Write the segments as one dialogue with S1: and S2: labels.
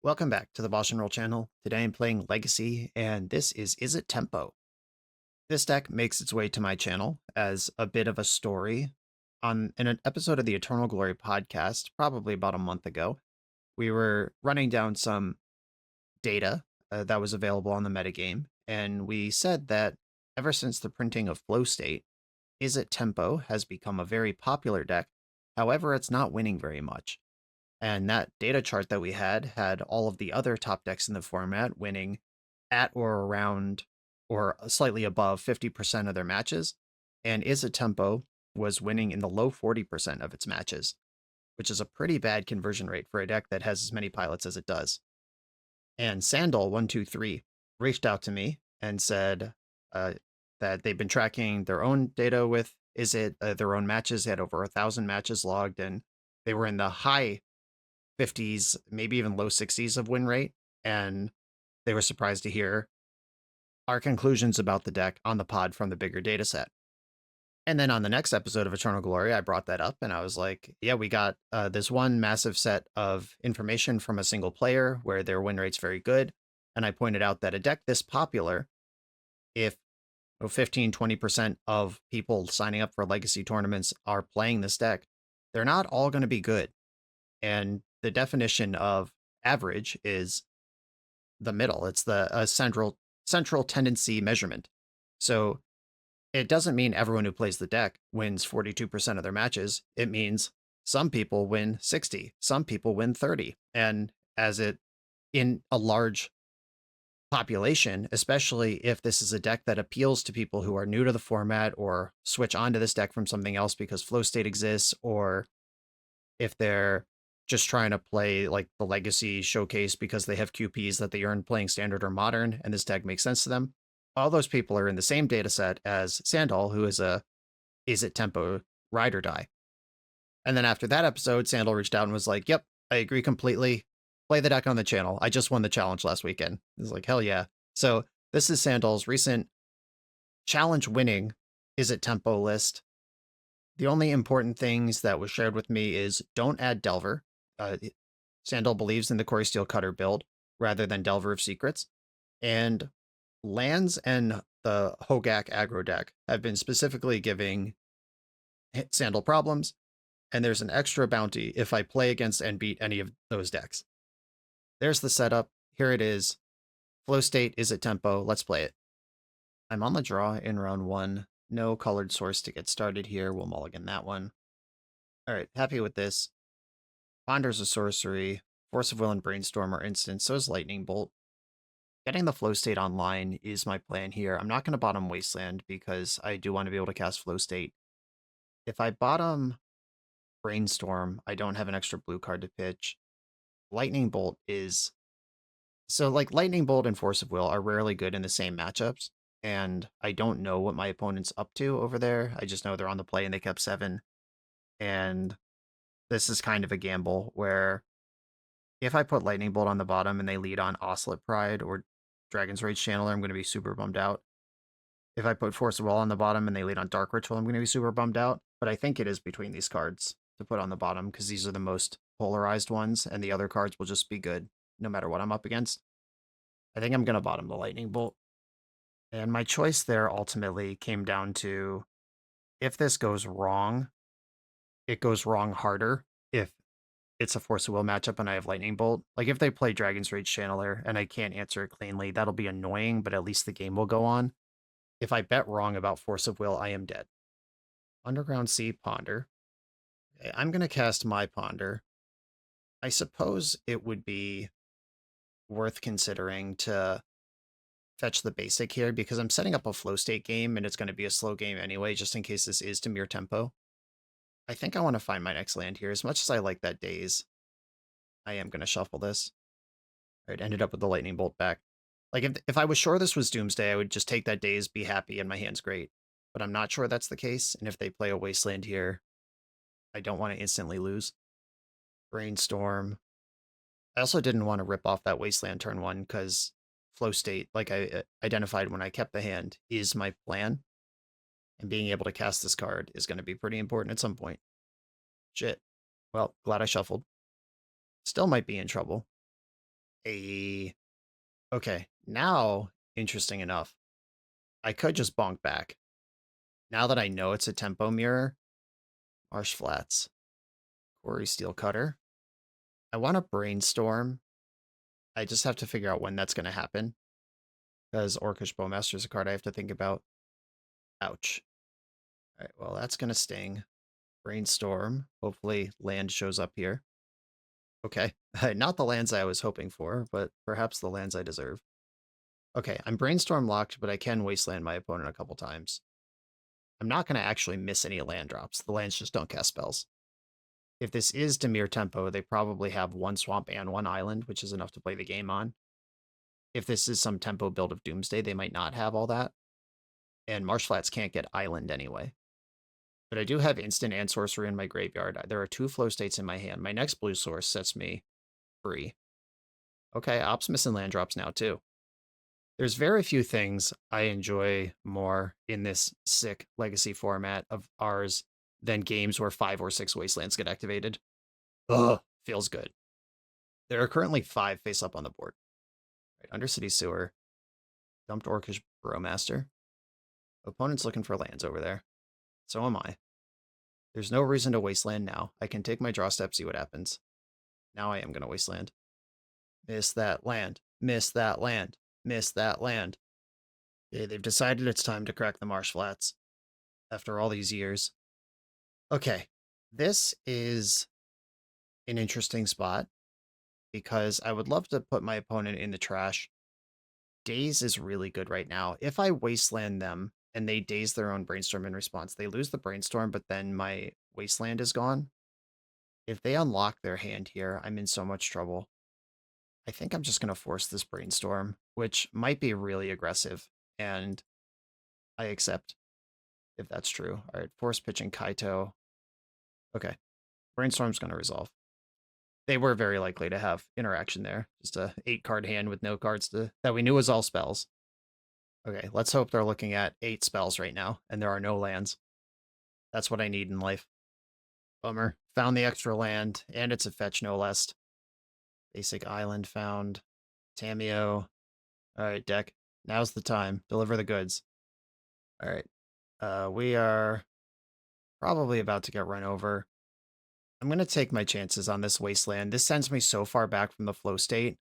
S1: Welcome back to the BoshNRoll channel. Today I'm playing Legacy, and this is Izzet Tempo. This deck makes its way to my channel as a bit of a story. In an episode of the Eternal Glory podcast, probably about a month ago, we were running down some data that was available on the metagame, and we said that ever since the printing of Flow State, Izzet Tempo has become a very popular deck. However, it's not winning very much. And that data chart that we had all of the other top decks in the format winning at or around or slightly above 50% of their matches. And Izzet Tempo was winning in the low 40% of its matches, which is a pretty bad conversion rate for a deck that has as many pilots as it does. And Sandal123 reached out to me and said that they've been tracking their own data with Izzet, their own matches. They had over 1,000 matches logged, and they were in the high 50s, maybe even low 60s of win rate, and they were surprised to hear our conclusions about the deck on the pod from the bigger data set. And then on the next episode of Eternal Glory, I brought that up and I was like, yeah, we got this one massive set of information from a single player where their win rate's very good. And I pointed out that a deck this popular, if 15, 20% of people signing up for legacy tournaments are playing this deck, they're not all going to be good. And the definition of average is the middle. It's the central tendency measurement. So it doesn't mean everyone who plays the deck wins 42% of their matches. It means some people win 60, some people win 30. And as it in a large population, especially if this is a deck that appeals to people who are new to the format or switch onto this deck from something else because flow state exists, or if they're just trying to play like the legacy showcase because they have QPs that they earn playing standard or modern, and this deck makes sense to them. All those people are in the same data set as Sandal, who is a Izzet Tempo ride or die. And then after that episode, Sandal reached out and was like, yep, I agree completely. Play the deck on the channel. I just won the challenge last weekend. It's like, hell yeah. So this is Sandal's recent challenge winning Izzet Tempo list. The only important things that was shared with me is don't add Delver. Sandal believes in the Corey Steel Cutter build rather than Delver of Secrets. And lands and the Hogak aggro deck have been specifically giving Sandal problems, and there's an extra bounty if I play against and beat any of those decks. There's the setup. Here it is. Flow state is at tempo. Let's play it. I'm on the draw in round one. No colored source to get started here. We'll mulligan that one. All right, happy with this. Ponder's a sorcery. Force of Will and Brainstorm are instant, so is Lightning Bolt. Getting the flow state online is my plan here. I'm not going to bottom Wasteland because I do want to be able to cast flow state. If I bottom Brainstorm, I don't have an extra blue card to pitch. Lightning Bolt is... So, like, Lightning Bolt and Force of Will are rarely good in the same matchups, and I don't know what my opponent's up to over there. I just know they're on the play and they kept 7. And this is kind of a gamble where if I put Lightning Bolt on the bottom and they lead on Oslet Pride or Dragon's Rage Channeler, I'm going to be super bummed out. If I put Force of Will on the bottom and they lead on Dark Ritual, I'm going to be super bummed out. But I think it is between these cards to put on the bottom because these are the most polarized ones, and the other cards will just be good no matter what I'm up against. I think I'm going to bottom the Lightning Bolt. And my choice there ultimately came down to, if this goes wrong, it goes wrong harder if it's a Force of Will matchup and I have Lightning Bolt. Like, if they play Dragon's Rage Channeler and I can't answer it cleanly, that'll be annoying, but at least the game will go on. If I bet wrong about Force of Will, I am dead. Underground Sea, Ponder. Okay, I'm going to cast my Ponder. I suppose it would be worth considering to fetch the basic here because I'm setting up a flow state game and it's going to be a slow game anyway, just in case this is to mirror tempo. I think I want to find my next land here. As much as I like that Daze, I am going to shuffle this. All right, ended up with the Lightning Bolt back. Like, if I was sure this was Doomsday, I would just take that Daze, be happy, and my hand's great. But I'm not sure that's the case, and if they play a Wasteland here, I don't want to instantly lose. Brainstorm. I also didn't want to rip off that Wasteland turn 1, because flow state, like I identified when I kept the hand, is my plan. And being able to cast this card is going to be pretty important at some point. Shit. Well, glad I shuffled. Still might be in trouble. A Okay, now, interesting enough, I could just bonk back. Now that I know it's a tempo mirror, Marsh Flats, Quarry Steel Cutter. I want to brainstorm. I just have to figure out when that's going to happen. Because Orcish Bowmaster is a card I have to think about. Ouch. All right, well, that's going to sting. Brainstorm. Hopefully land shows up here. Okay, not the lands I was hoping for, but perhaps the lands I deserve. Okay, I'm brainstorm locked, but I can wasteland my opponent a couple times. I'm not going to actually miss any land drops. The lands just don't cast spells. If this is Dimir Tempo, they probably have one swamp and one island, which is enough to play the game on. If this is some tempo build of Doomsday, they might not have all that. And Marsh Flats can't get island anyway. But I do have instant and sorcery in my graveyard. There are 2 flow states in my hand. My next blue source sets me free. Okay, Op's missing land drops now too. There's very few things I enjoy more in this sick legacy format of ours than games where 5 or 6 wastelands get activated. Ugh, feels good. There are currently 5 face up on the board. Right, Undercity Sewer. Dumped Orcish Burrowmaster. Opponent's looking for lands over there. So am I. There's no reason to wasteland now. I can take my draw step, see what happens. Now I am going to wasteland. Miss that land. Miss that land. Miss that land. Okay, they've decided it's time to crack the Marsh Flats. After all these years. Okay, this is an interesting spot because I would love to put my opponent in the trash. Daze is really good right now. If I wasteland them and they daze their own brainstorm in response, they lose the brainstorm, but then my wasteland is gone. If they unlock their hand here, I'm in so much trouble. I think I'm just going to force this brainstorm, which might be really aggressive, and I accept if that's true. All right, force pitching Kaito. Okay, brainstorm's going to resolve. They were very likely to have interaction there. Just a 8-card hand with no cards that we knew was all spells. Okay, let's hope they're looking at 8 spells right now, and there are no lands. That's what I need in life. Bummer. Found the extra land, and it's a fetch no less. Basic island found. Tameo. Alright, deck. Now's the time. Deliver the goods. Alright. We are probably about to get run over. I'm going to take my chances on this wasteland. This sends me so far back from the flow state,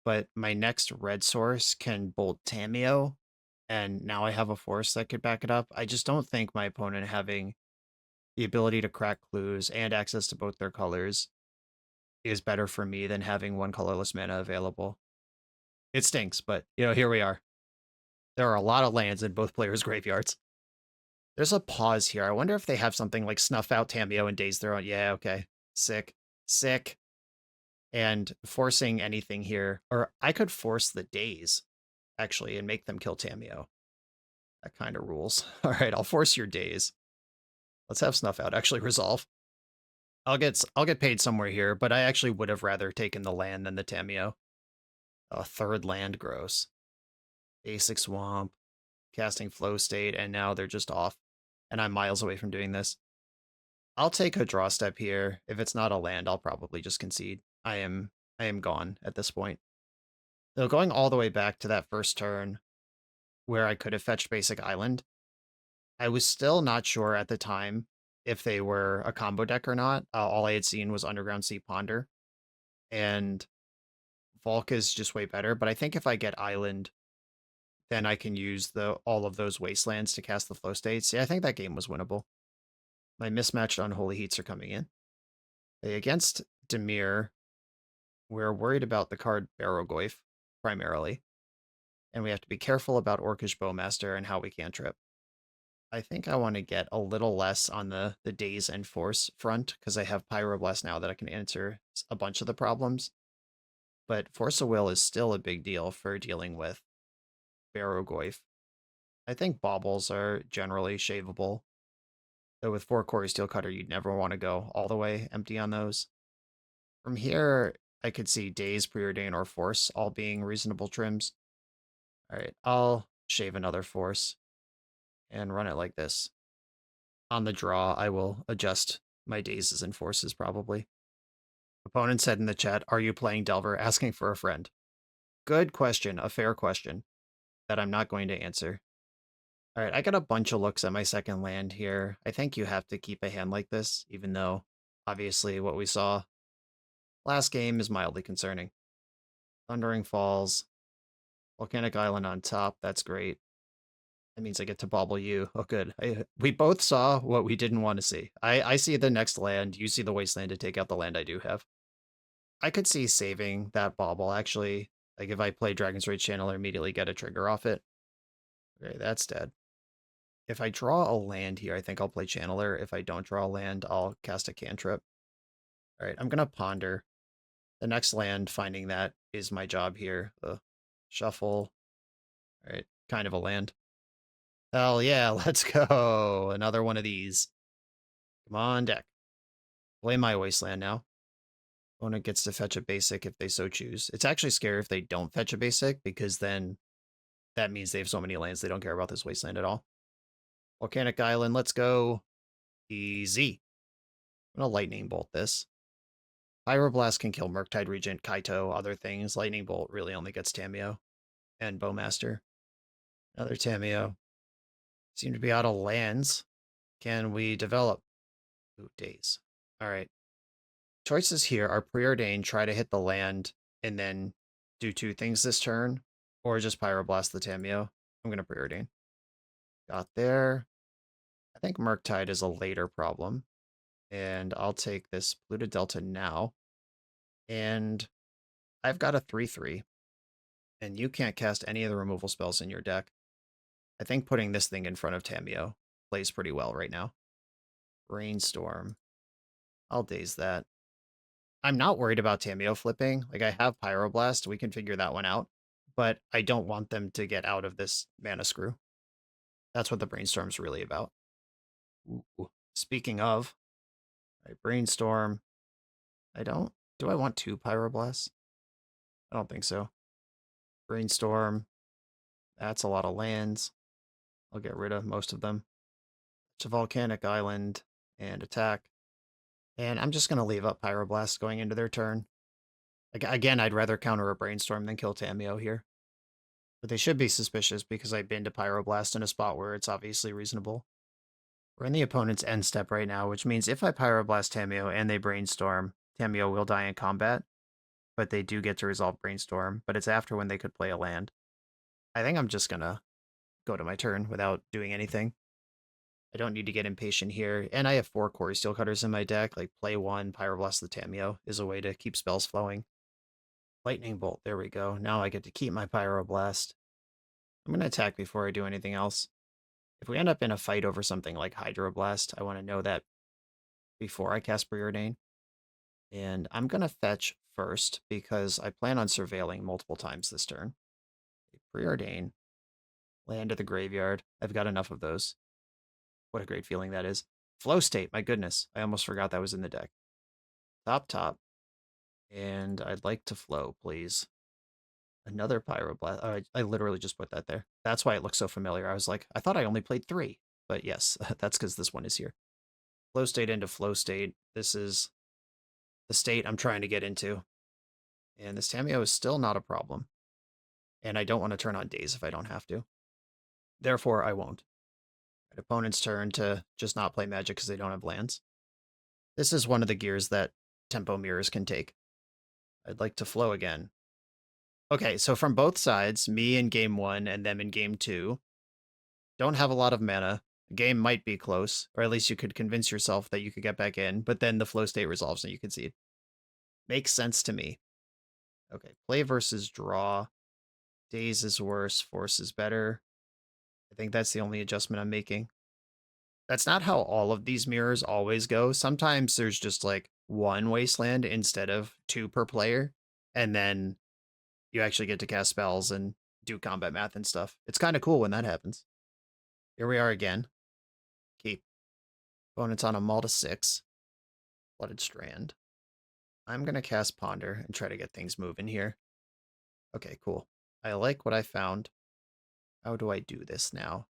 S1: but my next red source can bolt Tameo, and now I have a force that could back it up. I just don't think my opponent having the ability to crack clues and access to both their colors is better for me than having 1 colorless mana available. It stinks, but, here we are. There are a lot of lands in both players' graveyards. There's a pause here. I wonder if they have something like Snuff Out Tameo and Daze their own. Yeah, okay. Sick. Sick. And forcing anything here. Or I could force the Daze, actually, and make them kill Tameo. That kind of rules. All right, I'll force your Daze. Let's have Snuff Out actually resolve. I'll get paid somewhere here, but I actually would have rather taken the land than the Tameo. A 3rd land, gross. Basic Swamp. Casting Flow State, and now they're just off. And I'm miles away from doing this. I'll take a draw step here. If it's not a land, I'll probably just concede. I am gone at this point. Though going all the way back to that first turn where I could have fetched Basic Island, I was still not sure at the time if they were a combo deck or not. All I had seen was Underground Sea Ponder, and Volk is just way better. But I think if I get Island, then I can use all of those wastelands to cast the flow states. Yeah, I think that game was winnable. My mismatched Unholy Heats are coming in. Against Dimir, we're worried about the card Barrowgoyf, primarily. And we have to be careful about Orcish Bowmaster and how we cantrip. I think I want to get a little less on the Daze and Force front, because I have Pyroblast now that I can answer a bunch of the problems. But Force of Will is still a big deal for dealing with Barrowgoyf. I think Baubles are generally shaveable. Though with 4 Quarry Steel Cutter, you'd never want to go all the way empty on those. From here, I could see Daze, Preordain, or Force all being reasonable trims. Alright, I'll shave another Force and run it like this. On the draw, I will adjust my Dazes and Forces, probably. Opponent said in the chat, "Are you playing Delver?" Asking for a friend. Good question, a fair question that I'm not going to answer. All right, I got a bunch of looks at my second land here. I think you have to keep a hand like this, even though obviously what we saw last game is mildly concerning. Thundering Falls, Volcanic Island on top, that's great. That means I get to bobble you. Oh, good. We both saw what we didn't want to see. I see the next land, you see the wasteland to take out the land I do have. I could see saving that bobble, actually. Like, if I play Dragon's Rage Channeler, immediately get a trigger off it. Okay, that's dead. If I draw a land here, I think I'll play Channeler. If I don't draw a land, I'll cast a cantrip. All right, I'm going to Ponder. The next land, finding that is my job here. Shuffle. All right, kind of a land. Hell yeah, let's go. Another one of these. Come on, deck. Play my wasteland now. Opponent gets to fetch a basic if they so choose. It's actually scary if they don't fetch a basic, because then that means they have so many lands they don't care about this wasteland at all. Volcanic Island, let's go. Easy. I'm gonna Lightning Bolt this. Pyroblast can kill Murktide Regent, Kaito, other things. Lightning Bolt really only gets Tameo and Bowmaster. Another Tameo. Seem to be out of lands. Can we develop? Ooh, days. All right. Choices here are Preordain, try to hit the land, and then do two things this turn, or just Pyroblast the Tameo. I'm going to Preordain. Got there. I think Murktide is a later problem, and I'll take this Polluted Delta now. And I've got a 3/3, and you can't cast any of the removal spells in your deck. I think putting this thing in front of Tameo plays pretty well right now. Brainstorm. I'll daze that. I'm not worried about Tameo flipping. Like, I have Pyroblast. We can figure that one out. But I don't want them to get out of this mana screw. That's what the Brainstorm's really about. Ooh. Speaking of, right, Brainstorm. Do I want two Pyroblasts? I don't think so. Brainstorm. That's a lot of lands. I'll get rid of most of them. To Volcanic Island and attack. And I'm just going to leave up Pyroblast going into their turn. Again, I'd rather counter a Brainstorm than kill Tameo here. But they should be suspicious because I've been to Pyroblast in a spot where it's obviously reasonable. We're in the opponent's end step right now, which means if I Pyroblast Tameo and they Brainstorm, Tameo will die in combat. But they do get to resolve Brainstorm, but it's after when they could play a land. I think I'm just going to go to my turn without doing anything. I don't need to get impatient here. And I have 4 Quarry Steel Cutters in my deck. Like, play 1, Pyroblast the Tameo is a way to keep spells flowing. Lightning Bolt, there we go. Now I get to keep my Pyroblast. I'm going to attack before I do anything else. If we end up in a fight over something like Hydroblast, I want to know that before I cast Preordain. And I'm going to fetch first because I plan on surveilling multiple times this turn. Preordain, land to the graveyard. I've got enough of those. What a great feeling that is. Flow State, my goodness. I almost forgot that was in the deck. Top. And I'd like to flow, please. Another Pyroblast. I literally just put that there. That's why it looks so familiar. I was like, I thought I only played 3. But yes, that's because this one is here. Flow State into Flow State. This is the state I'm trying to get into. And this Tameo is still not a problem. And I don't want to turn on Daze if I don't have to. Therefore, I won't. An opponent's turn to just not play Magic because they don't have lands. This is one of the gears that Tempo Mirrors can take. I'd like to flow again. Okay, so from both sides, me in game 1 and them in game 2, don't have a lot of mana. The game might be close, or at least you could convince yourself that you could get back in, but then the flow state resolves and you concede. Makes sense to me. Okay, play versus draw. Daze is worse, force is better. I think that's the only adjustment I'm making. That's not how all of these mirrors always go. Sometimes there's just like 1 wasteland instead of 2 per player, and then you actually get to cast spells and do combat math and stuff. It's kind of cool when that happens. Here we are again. Keep. Opponent's on a Malta 6. Flooded Strand. I'm going to cast Ponder and try to get things moving here. Okay, cool. I like what I found. How do I do this now?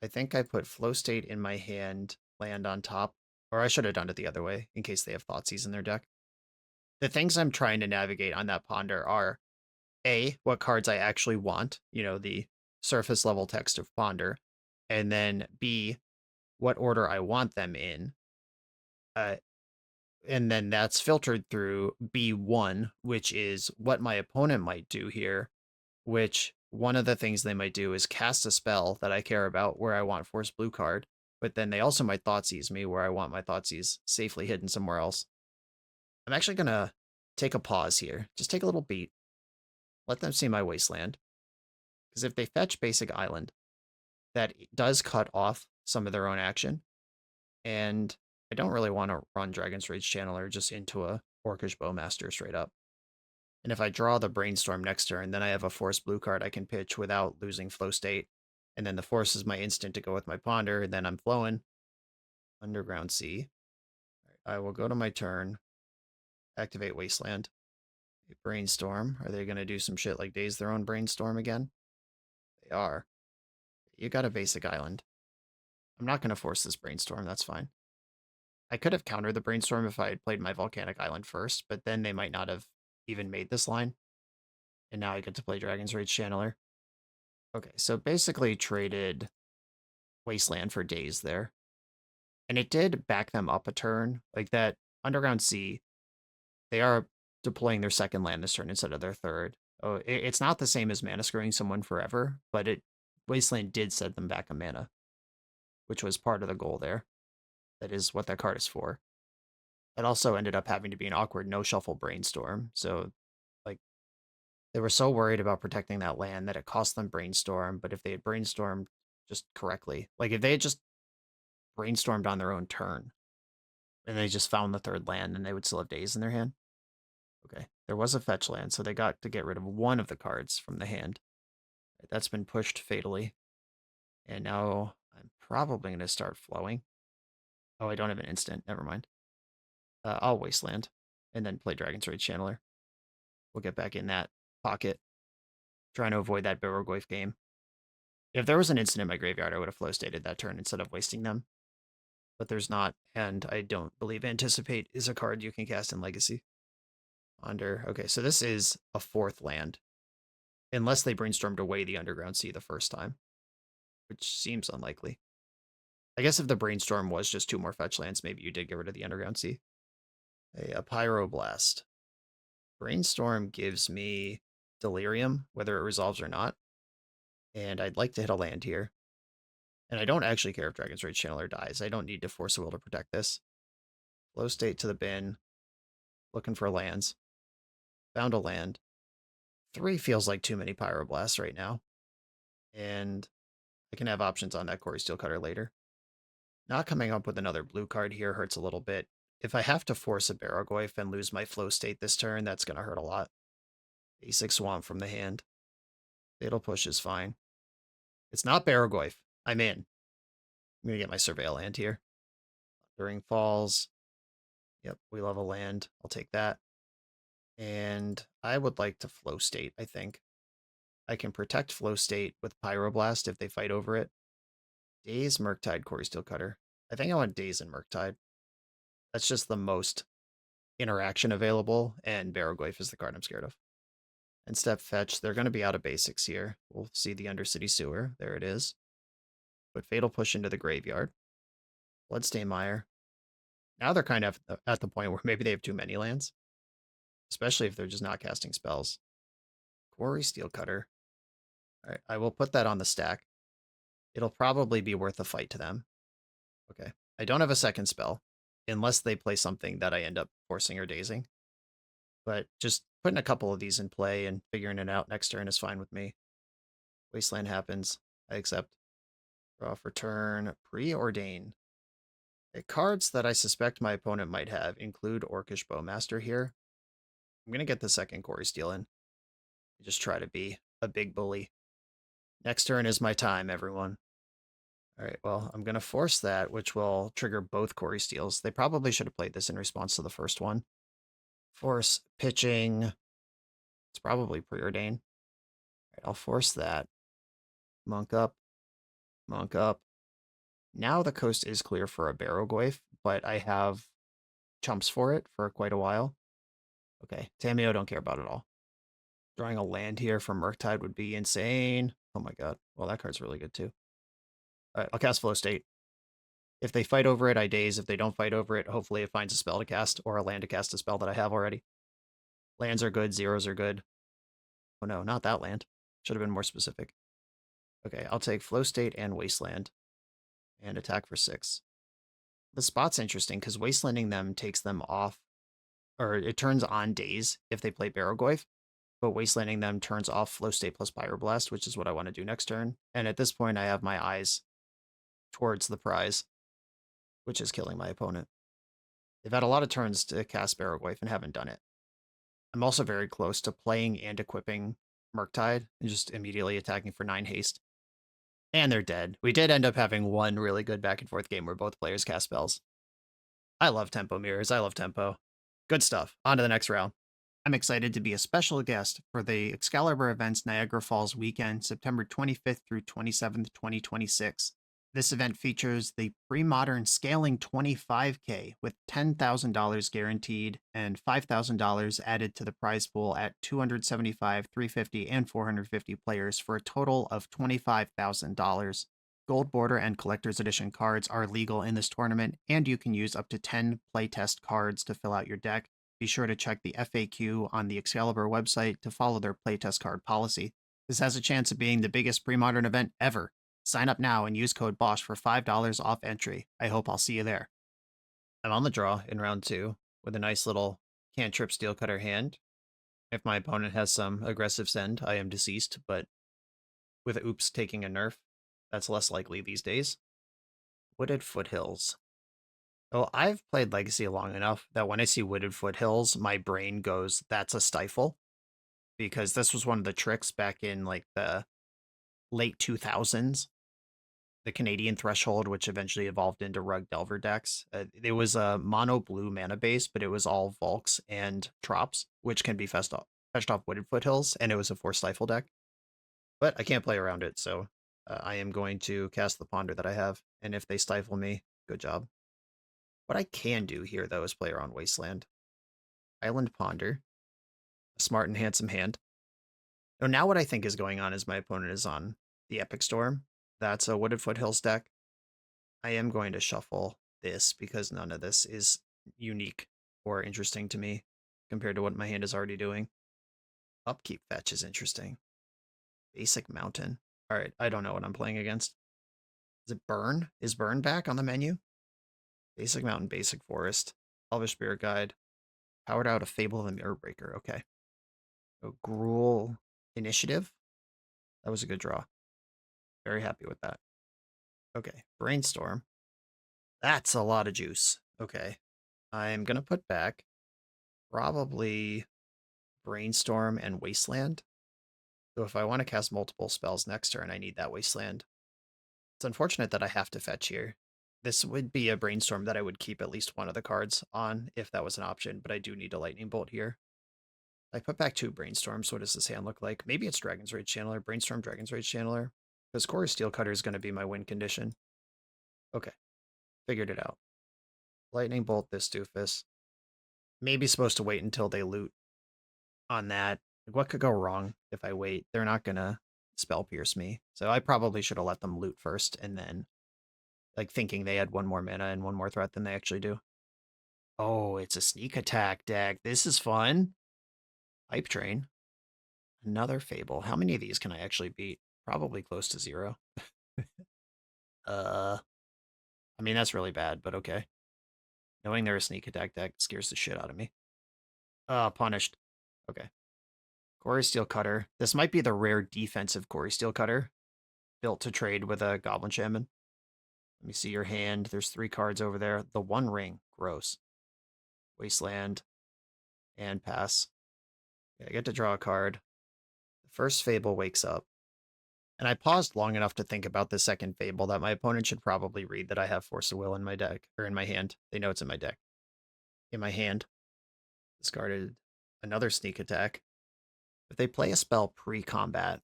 S1: I think I put Flow State in my hand, land on top. Or I should have done it the other way, in case they have Thoughtseize in their deck. The things I'm trying to navigate on that Ponder are, A, what cards I actually want, the surface level text of Ponder, and then B, what order I want them in. Uh, and then that's filtered through B1, which is what my opponent might do here, which one of the things they might do is cast a spell that I care about where I want Force Blue card, but then they also might Thoughtseize me where I want my Thoughtseize safely hidden somewhere else. I'm actually going to take a pause here. Just take a little beat. Let them see my Wasteland. Because if they fetch Basic Island, that does cut off some of their own action. And I don't really want to run Dragon's Rage Channeler just into a Orcish Bowmaster straight up. And if I draw the Brainstorm next turn, then I have a Force Blue card I can pitch without losing flow state. And then the Force is my instant to go with my Ponder, and then I'm flowing. Underground Sea. I will go to my turn, activate Wasteland. Brainstorm. Are they going to do some shit like Daze their own Brainstorm again? They are. You got a Basic Island. I'm not going to force this Brainstorm, that's fine. I could have countered the Brainstorm if I had played my Volcanic Island first, but then they might not have even made this line. And now I get to play Dragon's Rage Channeler. Okay, so basically traded Wasteland for Daze there. And it did back them up a turn. Like that Underground Sea, they are deploying their second land this turn instead of their third. Oh, it's not the same as mana screwing someone forever, but Wasteland did set them back a mana, which was part of the goal there. That is what that card is for. It also ended up having to be an awkward no-shuffle Brainstorm, so, like, they were so worried about protecting that land that it cost them Brainstorm, but if they had Brainstormed just correctly, like, if they had just Brainstormed on their own turn, and they just found the third land, then they would still have Daze in their hand. Okay, there was a fetch land, so they got to get rid of one of the cards from the hand. That's been pushed fatally. And now I'm probably going to start flowing. Oh, I don't have an instant. Never mind. I'll Wasteland and then play Dragon's Rage Channeler. We'll get back in that pocket, trying to avoid that Barrogoyf game. If there was an instant in my graveyard, I would have flow stated that turn instead of wasting them. But there's not, and I don't believe Anticipate is a card you can cast in Legacy. Okay, so this is a fourth land. Unless they brainstormed away the Underground Sea the first time, which seems unlikely. I guess if the Brainstorm was just 2 more fetch lands, maybe you did get rid of the Underground Sea. A Pyroblast. Brainstorm gives me Delirium, whether it resolves or not. And I'd like to hit a land here. And I don't actually care if Dragon's Rage Channeler dies. I don't need to force a will to protect this. Flow state to the bin. Looking for lands. Found a land. 3 feels like too many Pyroblasts right now. And I can have options on that Quarry Steel Cutter later. Not coming up with another blue card here hurts a little bit. If I have to force a Barrogoyf and lose my flow state this turn, that's going to hurt a lot. Basic Swamp from the hand. Fatal Push is fine. It's not Barrogoyf. I'm in. I'm going to get my Surveil land here. During Falls. Yep, we love a land. I'll take that. And I would like to flow state, I think. I can protect flow state with Pyroblast if they fight over it. Daze, Murktide, Quarry Steel Cutter. I think I want Daze and Murktide. That's just the most interaction available, and Barrogoyf is the card I'm scared of. And Step Fetch, they're going to be out of basics here. We'll see the Undercity Sewer. There it is. Put Fatal Push into the graveyard. Bloodstain Mire. Now they're kind of at the point where maybe they have too many lands. Especially if they're just not casting spells. Quarry Steel Cutter. Alright, I will put that on the stack. It'll probably be worth a fight to them. Okay. I don't have a second spell, unless they play something that I end up forcing or dazing. But just putting a couple of these in play and figuring it out next turn is fine with me. Wasteland happens. I accept. Draw for turn. Preordain. The cards that I suspect my opponent might have include Orcish Bowmaster here. I'm going to get the second Quarry Steel in. Just try to be a big bully. Next turn is my time, everyone. Alright, well, I'm going to force that, which will trigger both Quarry Steels. They probably should have played this in response to the first one. Force pitching. It's probably Preordain. Alright, I'll force that. Monk up. Monk up. Now the coast is clear for a Barrogoyf, but I have chumps for it for quite a while. Okay, Tameo don't care about it all. Drawing a land here from Murktide would be insane. Oh my god. Well, that card's really good too. Alright, I'll cast Flow State. If they fight over it, I daze. If they don't fight over it, hopefully it finds a spell to cast or a land to cast a spell that I have already. Lands are good, zeros are good. Oh no, not that land. Should have been more specific. Okay, I'll take Flow State and Wasteland and attack for 6. The spot's interesting because Wastelanding them takes them off, or it turns on daze if they play Barrogoyf, but Wastelanding them turns off Flow State plus Pyroblast, which is what I want to do next turn. And at this point, I have my eyes towards the prize, which is killing my opponent. They've had a lot of turns to cast Barrogoyf and haven't done it. I'm also very close to playing and equipping Murktide and just immediately attacking for 9 haste. And they're dead. We did end up having one really good back and forth game where both players cast spells. I love tempo mirrors. I love tempo. Good stuff. On to the next round. I'm excited to be a special guest for the Excalibur events Niagara Falls weekend, September 25th through 27th, 2026. This event features the pre-modern scaling 25K with $10,000 guaranteed and $5,000 added to the prize pool at 275, 350, and 450 players for a total of $25,000. Gold border and collector's edition cards are legal in this tournament, and you can use up to 10 playtest cards to fill out your deck. Be sure to check the FAQ on the Excalibur website to follow their playtest card policy. This has a chance of being the biggest pre-modern event ever. Sign up now and use code BOSH for $5 off entry. I hope I'll see you there. I'm on the draw in round 2 with a nice little cantrip steel cutter hand. If my opponent has some aggressive send, I am deceased, but with Oops taking a nerf, that's less likely these days. Wooded Foothills. Oh, I've played Legacy long enough that when I see Wooded Foothills, my brain goes, that's a stifle. Because this was one of the tricks back in like the late 2000s. The Canadian Threshold, which eventually evolved into Rug Delver decks. It was a mono blue mana base, but it was all Volks and Trops, which can be fetched off Wooded Foothills, and it was a 4 Stifle deck. But I can't play around it, so I am going to cast the Ponder that I have, and if they stifle me, good job. What I can do here, though, is play around Wasteland. Island Ponder. A smart and handsome hand. Now what I think is going on is my opponent is on the Epic Storm. That's a Wooded Foothills deck. I am going to shuffle this because none of this is unique or interesting to me compared to what my hand is already doing. Upkeep Fetch is interesting. Basic Mountain. Alright, I don't know what I'm playing against. Is it Burn? Is Burn back on the menu? Basic Mountain, Basic Forest. Elvish Spirit Guide. Powered out a Fable of the Mirror Breaker. Okay. So Gruul Initiative. That was a good draw. Very happy with that. Okay, Brainstorm. That's a lot of juice. Okay. I'm going to put back probably Brainstorm and Wasteland. So if I want to cast multiple spells next turn, I need that Wasteland. It's unfortunate that I have to fetch here. This would be a Brainstorm that I would keep at least one of the cards on if that was an option, but I do need a Lightning Bolt here. I put back 2 Brainstorms. What does this hand look like? Maybe it's Dragon's Rage Channeler. Brainstorm, Dragon's Rage Channeler. Because Core Steel Cutter is going to be my win condition. Okay. Figured it out. Lightning Bolt this doofus. Maybe supposed to wait until they loot on that. What could go wrong if I wait? They're not going to Spell Pierce me. So I probably should have let them loot first and then, like, thinking they had 1 more mana and 1 more threat than they actually do. Oh, it's a sneak attack deck. This is fun. Hype Train. Another Fable. How many of these can I actually beat? Probably close to 0. I mean, that's really bad, but okay. Knowing they're a sneak attack deck scares the shit out of me. Punished. Okay. Quarry Steel Cutter. This might be the rare defensive Quarry Steel Cutter. Built to trade with a Goblin Shaman. Let me see your hand. There's 3 cards over there. The One Ring. Gross. Wasteland. And pass. Okay, I get to draw a card. The first Fable wakes up. And I paused long enough to think about the second Fable that my opponent should probably read that I have Force of Will in my deck, or in my hand. They know it's in my deck. In my hand. Discarded another sneak attack. If they play a spell pre-combat,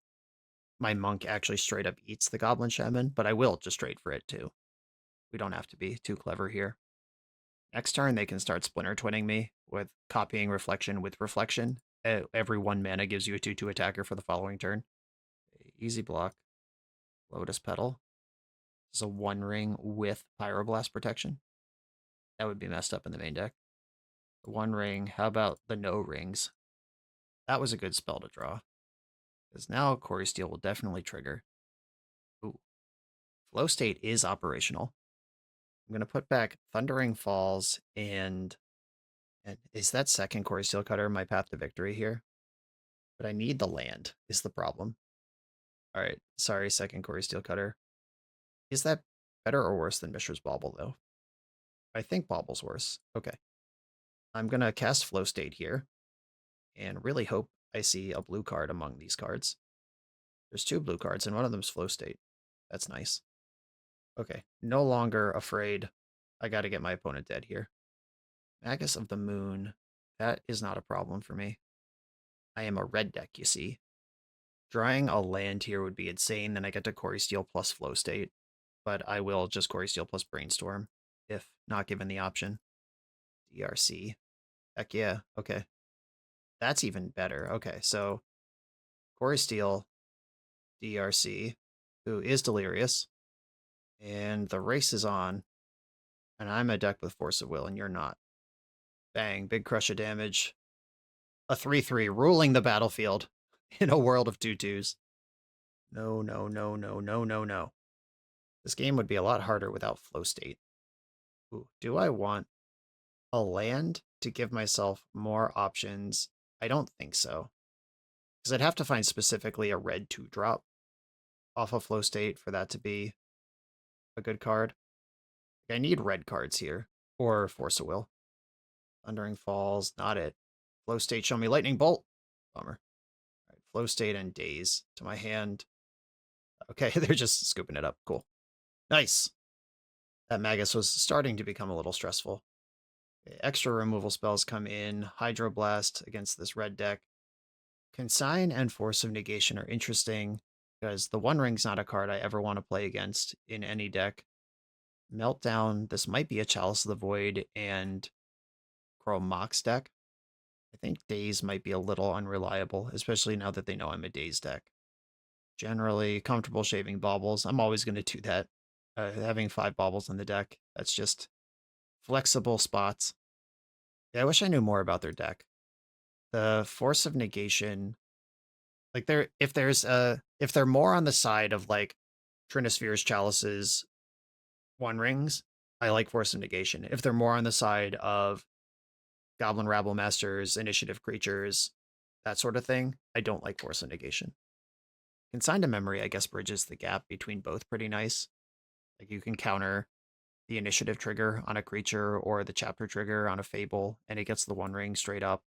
S1: my monk actually straight up eats the Goblin Shaman, but I will just trade for it too. We don't have to be too clever here. Next turn, they can start Splinter Twinning me with copying Reflection with Reflection, Every 1 mana gives you a 2/2 attacker for the following turn. Easy block. Lotus Petal. This is a 1 ring with Pyroblast protection. That would be messed up in the main deck. The 1 ring. How about the no rings? That was a good spell to draw. Because now Quarry Steel will definitely trigger. Ooh. Flow State is operational. I'm going to put back Thundering Falls and is that second Quarry Steel Cutter my path to victory here? But I need the land, is the problem. All right, sorry, second Quarry Steel Cutter. Is that better or worse than Mishra's Bauble, though? I think Bauble's worse. Okay. I'm going to cast Flow State here and really hope I see a blue card among these cards. There's 2 blue cards, and one of them's Flow State. That's nice. Okay, no longer afraid. I got to get my opponent dead here. Magus of the Moon. That is not a problem for me. I am a red deck, you see. Drawing a land here would be insane, then I get to Quarry Steel plus Flow State. But I will just Quarry Steel plus Brainstorm, if not given the option. DRC. Heck yeah, okay. That's even better. Okay, so Quarry Steel, DRC, who is Delirious, and the race is on, and I'm a deck with Force of Will, and you're not. Bang, big crush of damage. A 3/3 ruling the battlefield in a world of 2/2s. No, no, no, no, no, no, no. This game would be a lot harder without Flow State. Ooh, do I want a land to give myself more options? I don't think so. Because I'd have to find specifically a red 2-drop off of Flow State for that to be a good card. I need red cards here, or Force of Will. Thundering Falls, not it. Flow State, show me Lightning Bolt. Bummer. All right, Flow State and Daze to my hand. Okay, they're just scooping it up. Cool. Nice. That Magus was starting to become a little stressful. Okay, extra removal spells come in. Hydroblast against this red deck. Consign and Force of Negation are interesting because the One Ring's not a card I ever want to play against in any deck. Meltdown, this might be a Chalice of the Void and Chrome Mox deck. I think Daze might be a little unreliable, especially now that they know I'm a Daze deck. Generally, comfortable shaving baubles. I'm always going to do that. Having 5 baubles in the deck, that's just flexible spots. Yeah, I wish I knew more about their deck. The Force of Negation, like if they're more on the side of like Trinisphere's Chalices, One Rings, I like Force of Negation. If they're more on the side of Goblin Rabble Masters, Initiative Creatures, that sort of thing, I don't like Force of Negation. Consign to Memory, I guess, bridges the gap between both pretty nice. Like you can counter the initiative trigger on a creature or the chapter trigger on a Fable, and it gets the One Ring straight up.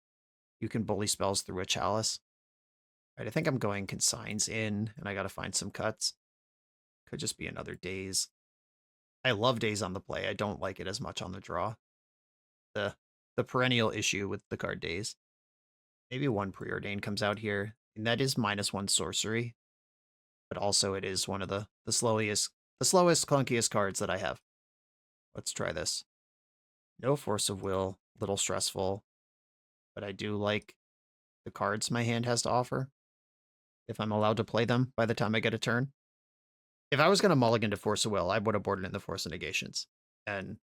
S1: You can bully spells through a Chalice. Right, I think I'm going Consigns in, and I gotta find some cuts. Could just be another Daze. I love Daze on the play. I don't like it as much on the draw. The perennial issue with the card Daze. Maybe one Preordain comes out here, and that is -1 sorcery, but also it is one of the slowest, clunkiest cards that I have. Let's try this. No Force of Will, little stressful, but I do like the cards my hand has to offer, if I'm allowed to play them by the time I get a turn. If I was going to mulligan to Force of Will, I would have boarded in the Force of Negations. And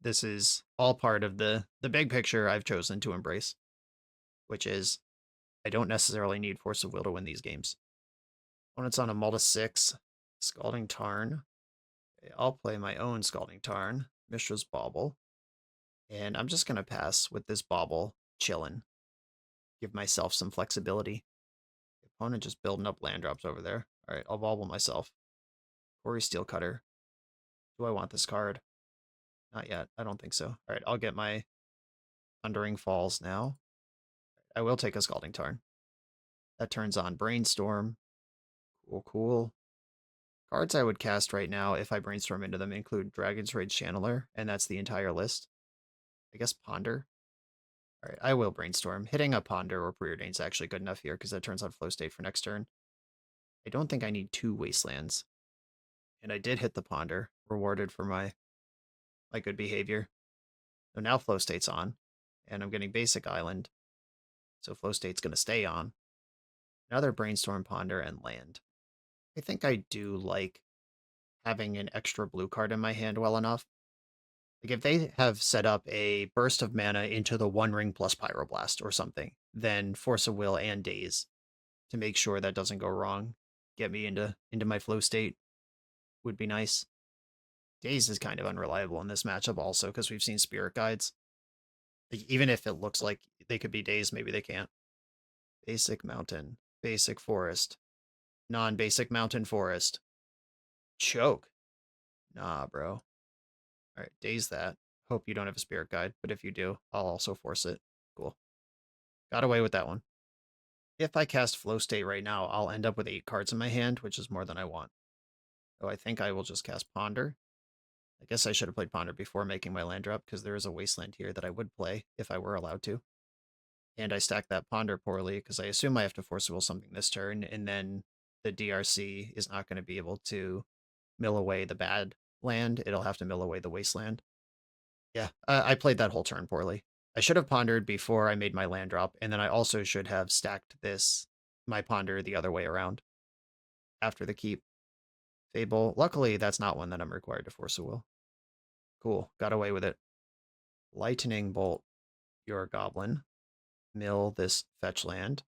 S1: this is all part of the big picture I've chosen to embrace, which is I don't necessarily need Force of Will to win these games. Opponent's on a Multa 6, Scalding Tarn. Okay, I'll play my own Scalding Tarn, Mishra's Bauble. And I'm just going to pass with this Bauble, chillin'. Give myself some flexibility. The opponent just building up land drops over there. All right, I'll Bauble myself. Quarry Steel Cutter. Do I want this card? Not yet. I don't think so. All right, I'll get my Thundering Falls now. I will take a Scalding Tarn. That turns on Brainstorm. Cool, cool. Cards I would cast right now, if I brainstorm into them, include Dragon's Rage Channeler, and that's the entire list. I guess Ponder. All right, I will brainstorm. Hitting a Ponder or Preordain is actually good enough here because that turns on Flow State for next turn. I don't think I need 2 Wastelands. And I did hit the Ponder, rewarded for my good behavior. So now Flow State's on, and I'm getting Basic Island. so Flow State's going to stay on. Another Brainstorm, Ponder, and land. I think I do like having an extra blue card in my hand well enough. Like if they have set up a burst of mana into the One Ring plus Pyroblast or something, then Force of Will and Daze to make sure that doesn't go wrong, get me into my flow state would be nice. Daze is kind of unreliable in this matchup also because we've seen Spirit Guides. Like, even if it looks like they could be Daze, maybe they can't. Basic Mountain, Basic Forest, non-basic Mountain Forest. Choke. Nah, bro. Alright, Daze that. Hope you don't have a Spirit Guide, but if you do, I'll also force it. Cool. Got away with that one. If I cast Flow State right now, I'll end up with 8 cards in my hand, which is more than I want. So I think I will just cast Ponder. I guess I should have played Ponder before making my land drop, because there is a Wasteland here that I would play if I were allowed to. And I stacked that Ponder poorly, because I assume I have to Force Will something this turn, and then the DRC is not going to be able to mill away the bad land. It'll have to mill away the Wasteland. Yeah, I played that whole turn poorly. I should have pondered before I made my land drop, and then I also should have stacked my ponder the other way around after the keep. Fable. Luckily, that's not one that I'm required to Force a Will. Cool, got away with it. Lightning Bolt your goblin. Mill this fetch land.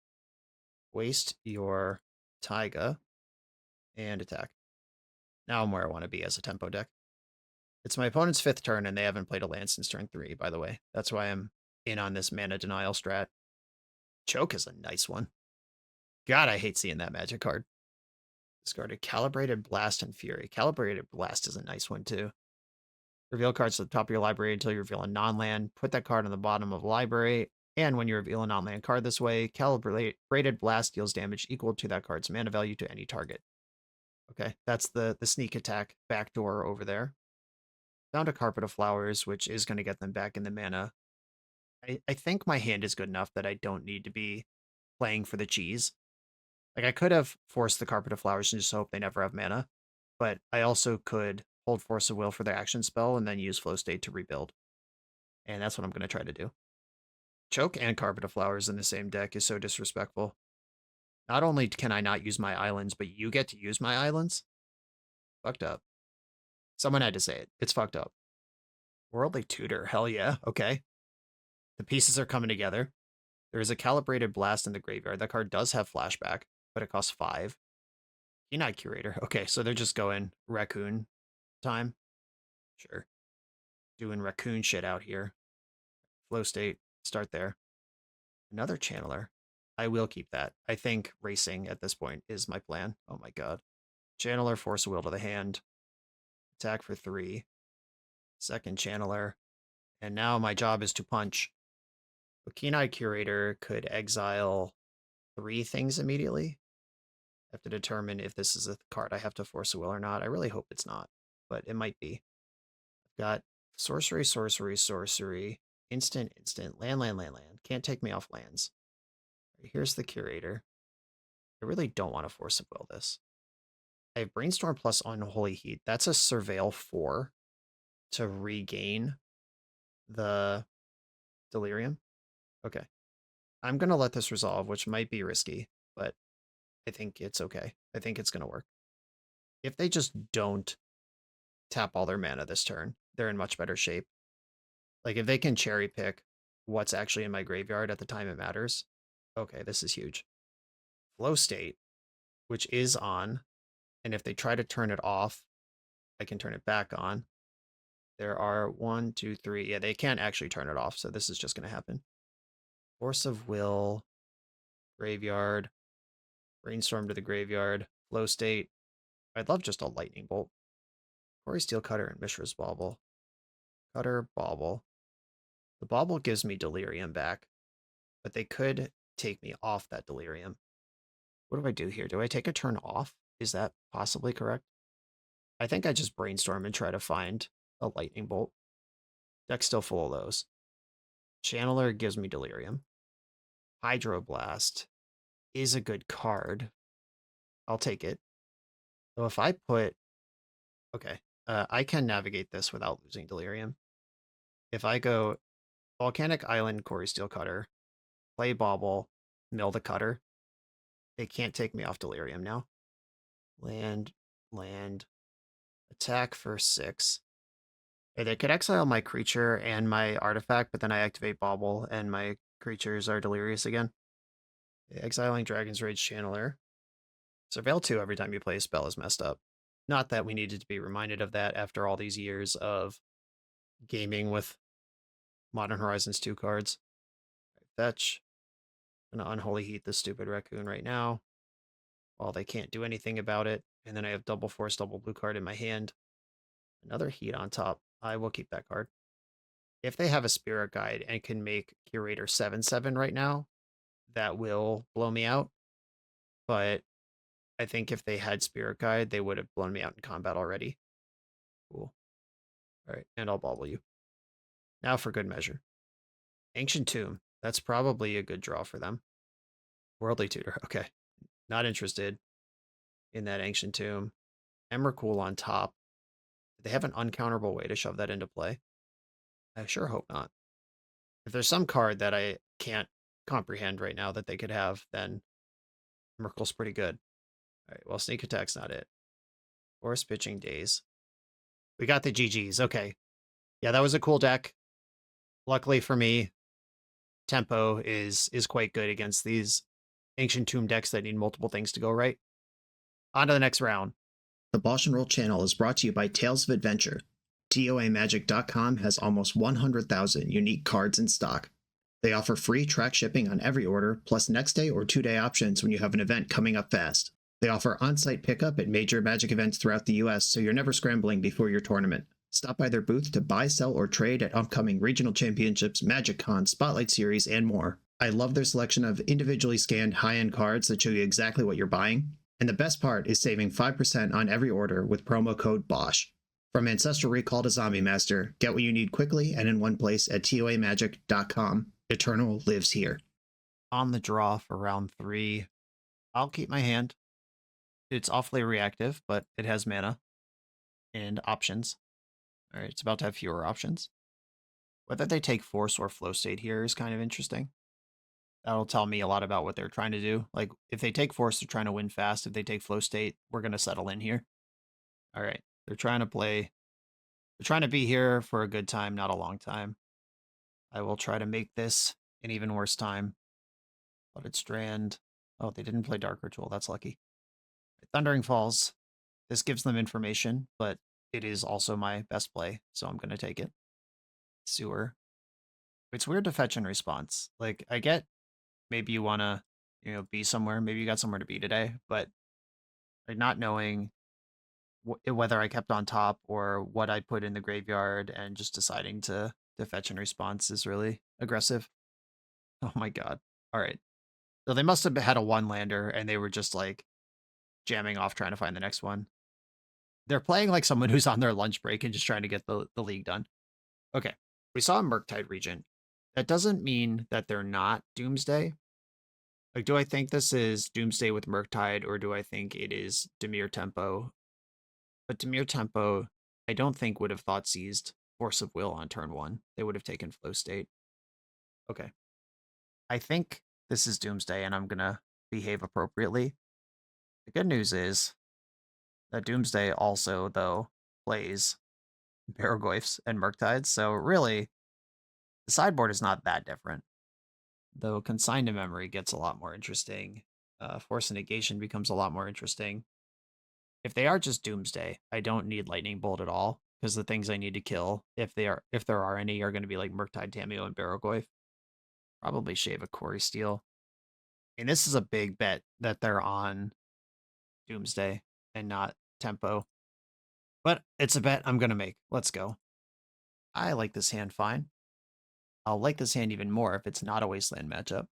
S1: Waste your Taiga. And attack. Now I'm where I want to be as a tempo deck. It's my opponent's 5th turn, and they haven't played a land since turn 3, by the way. That's why I'm in on this mana denial strat. Choke is a nice one. God, I hate seeing that magic card. Discarded Calibrated Blast and Fury. Calibrated Blast is a nice one, too. Reveal cards to the top of your library until you reveal a non-land. Put that card on the bottom of the library. And when you reveal a non-land card this way, Calibrated Blast deals damage equal to that card's mana value to any target. Okay, that's the sneak attack backdoor over there. Found a Carpet of Flowers, which is going to get them back in the mana. I think my hand is good enough that I don't need to be playing for the cheese. Like, I could have forced the Carpet of Flowers and just hope they never have mana, but I also could hold Force of Will for their action spell and then use Flow State to rebuild. And that's what I'm going to try to do. Choke and Carpet of Flowers in the same deck is so disrespectful. Not only can I not use my islands, but you get to use my islands? Fucked up. Someone had to say it. It's fucked up. Worldly Tutor. Hell yeah. Okay. The pieces are coming together. There is a Calibrated Blast in the graveyard. That card does have flashback, but it costs 5. Keen-Eye Curator. Okay, so they're just going raccoon time. Sure. Doing raccoon shit out here. Flow State. Start there. Another Channeler. I will keep that. I think racing at this point is my plan. Oh my god. Channeler, Force Will to the hand. Attack for 3. Second Channeler. And now my job is to punch. The Keen-Eye Curator could exile 3 things immediately. I have to determine if this is a card I have to Force a Will or not. I really hope it's not, but it might be. I've got sorcery, sorcery, sorcery, instant, instant, land, land, land, land. Can't take me off lands. Here's the Curator. I really don't want to Force a Will this. I have Brainstorm plus Unholy Heat. That's a Surveil 4 to regain the Delirium. Okay. I'm going to let this resolve, which might be risky, but I think it's okay. I think it's going to work. If they just don't tap all their mana this turn, they're in much better shape. Like, if they can cherry pick what's actually in my graveyard at the time it matters, okay, this is huge. Flow State, which is on, and if they try to turn it off, I can turn it back on. There are 1, 2, 3. Yeah, they can't actually turn it off, so this is just going to happen. Force of Will, Graveyard, Brainstorm to the Graveyard, Flow State. I'd love just a Lightning Bolt. Quarry Steel Cutter and Mishra's Bauble. Cutter, Bauble. The Bauble gives me Delirium back, but they could take me off that Delirium. What do I do here? Do I take a turn off? Is that possibly correct? I think I just Brainstorm and try to find a Lightning Bolt. Deck's still full of those. Channeler gives me Delirium. Hydroblast is a good card. I'll take it. So if I put... Okay, I can navigate this without losing Delirium. If I go Volcanic Island, Quarry Steel Cutter, play Bauble, mill the cutter. They can't take me off Delirium now. Land, land, attack for 6. They could exile my creature and my artifact, but then I activate Bauble and my creatures are delirious again. Exiling Dragon's Rage Channeler. Surveil 2 every time you play a spell is messed up. Not that we needed to be reminded of that after all these years of gaming with Modern Horizons 2 cards. Fetch. I'm going to Unholy Heat this stupid raccoon right now. While they can't do anything about it. And then I have double force, double blue card in my hand. Another Heat on top. I will keep that card. If they have a Spirit Guide and can make Curator 7/7 right now, that will blow me out. But I think if they had Spirit Guide, they would have blown me out in combat already. Cool. All right, and I'll bobble you. Now for good measure. Ancient Tomb. That's probably a good draw for them. Worldly Tutor. Okay. Not interested in that Ancient Tomb. Emrakul on top. Do they have an uncounterable way to shove that into play? I sure hope not. If there's some card that I can't comprehend right now that they could have, then Emrakul's pretty good. All right, well, Sneak Attack's not it. Force Pitching Days. We got the GGs. Okay. Yeah, that was a cool deck. Luckily for me, tempo is quite good against these Ancient Tomb decks that need multiple things to go right. On to the next round. The BoshNRoll channel is brought to you by Tales of Adventure. TOAMagic.com has almost 100,000 unique cards in stock. They offer free track shipping on every order, plus next day or 2-day options when you have an event coming up fast. They offer on-site pickup at major Magic events throughout the US, so you're never scrambling before your tournament. Stop by their booth to buy, sell, or trade at upcoming regional championships, Magic Con, Spotlight Series, and more. I love their selection of individually scanned high-end cards that show you exactly what you're buying. And the best part is saving 5% on every order with promo code BOSH. From Ancestral Recall to Zombie Master, get what you need quickly and in one place at TOAMagic.com. Eternal lives here. On the draw for round 3, I'll keep my hand. It's awfully reactive, but it has mana and options. All right, it's about to have fewer options. Whether they take Force or Flow State here is kind of interesting. That'll tell me a lot about what they're trying to do. Like, if they take Force, they're trying to win fast. If they take Flow State, we're going to settle in here. All right, they're trying to be here for a good time, not a long time. I will try to make this an even worse time. Flooded Strand. Oh, they didn't play Dark Ritual. That's lucky. Thundering Falls. This gives them information, but it is also my best play, so I'm going to take it. Sewer. It's weird to fetch in response. Like, I get maybe you want to, be somewhere. Maybe you got somewhere to be today, but like, not knowing whether I kept on top or what I put in the graveyard and just deciding to fetch in response is really aggressive. Oh my god. All right. So they must have had a one-lander and they were just like jamming off trying to find the next one. They're playing like someone who's on their lunch break and just trying to get the league done. Okay. We saw a Murktide Regent. That doesn't mean that they're not Doomsday. Like, do I think this is Doomsday with Murktide, or do I think it is Dimir Tempo? But Dimir Tempo, I don't think would have thought seized Force of Will on turn 1. They would have taken Flow State. Okay. I think this is Doomsday, and I'm going to behave appropriately. The good news is that Doomsday also, though, plays Barrogoyfs and Murktides, so really, the sideboard is not that different. Though Consigned to Memory gets a lot more interesting. Force of Negation becomes a lot more interesting. If they are just Doomsday, I don't need Lightning Bolt at all, because the things I need to kill, if there are any, are going to be like Murktide, Tameo, and Barrogoyf. Probably shave a Quarry Steel. And this is a big bet that they're on Doomsday and not Tempo. But it's a bet I'm going to make. Let's go. I like this hand fine. I'll like this hand even more if it's not a Wasteland matchup.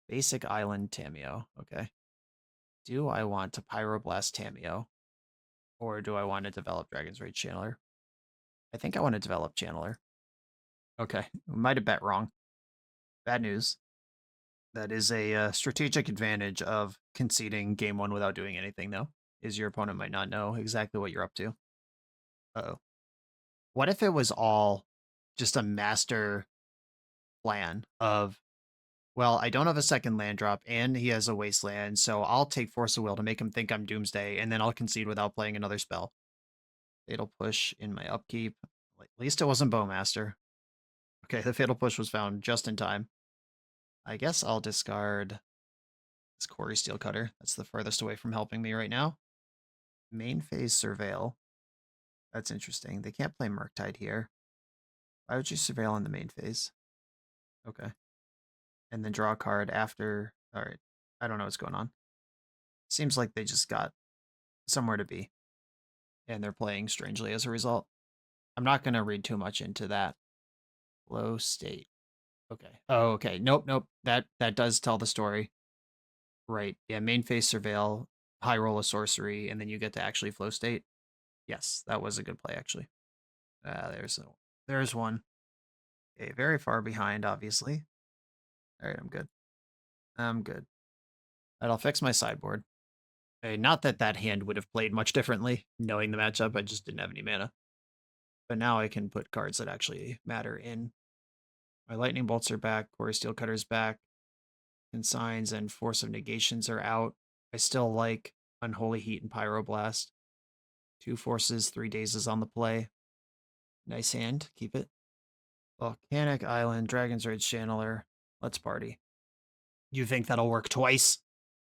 S1: Basic Island Tameo. Okay. Do I want to Pyroblast Tameo? Or do I want to develop Dragon's Rage Channeler? I think I want to develop Channeler. Okay. We might have bet wrong. Bad news. That is a strategic advantage of conceding game 1 without doing anything, though, is your opponent might not know exactly what you're up to. Uh-oh. What if it was all just a master plan of Well, I don't have a second land drop, and he has a wasteland, so I'll take Force of Will to make him think I'm Doomsday, and then I'll concede without playing another spell. Fatal Push in my upkeep. At least it wasn't Bowmaster. Okay, the Fatal Push was found just in time. I guess I'll discard this Quarry Steel Cutter. That's the furthest away from helping me right now. Main phase Surveil. That's interesting. They can't play Murktide here. Why would you Surveil in the main phase? Okay. And then draw a card after. Alright. I don't know what's going on. Seems like they just got somewhere to be. And they're playing strangely as a result. I'm not going to read too much into that. Low state. Okay. Oh, okay. Nope. That does tell the story. Right. Yeah, main phase Surveil, high roll a sorcery, and then you get to actually flow state. Yes, that was a good play, actually. There's one. Okay, very far behind, obviously. All right, I'm good. I'm good. All right, I'll fix my sideboard. Okay, not that that hand would have played much differently, knowing the matchup. I just didn't have any mana. But now I can put cards that actually matter in. My Lightning Bolts are back. Quarry Steel Cutter's back. Consigns and Force of Negations are out. I still like Unholy Heat and Pyroblast. 2 forces, 3 dazes on the play. Nice hand. Keep it. Volcanic Island, Dragon's Rage Channeler. Let's party. You think that'll work twice?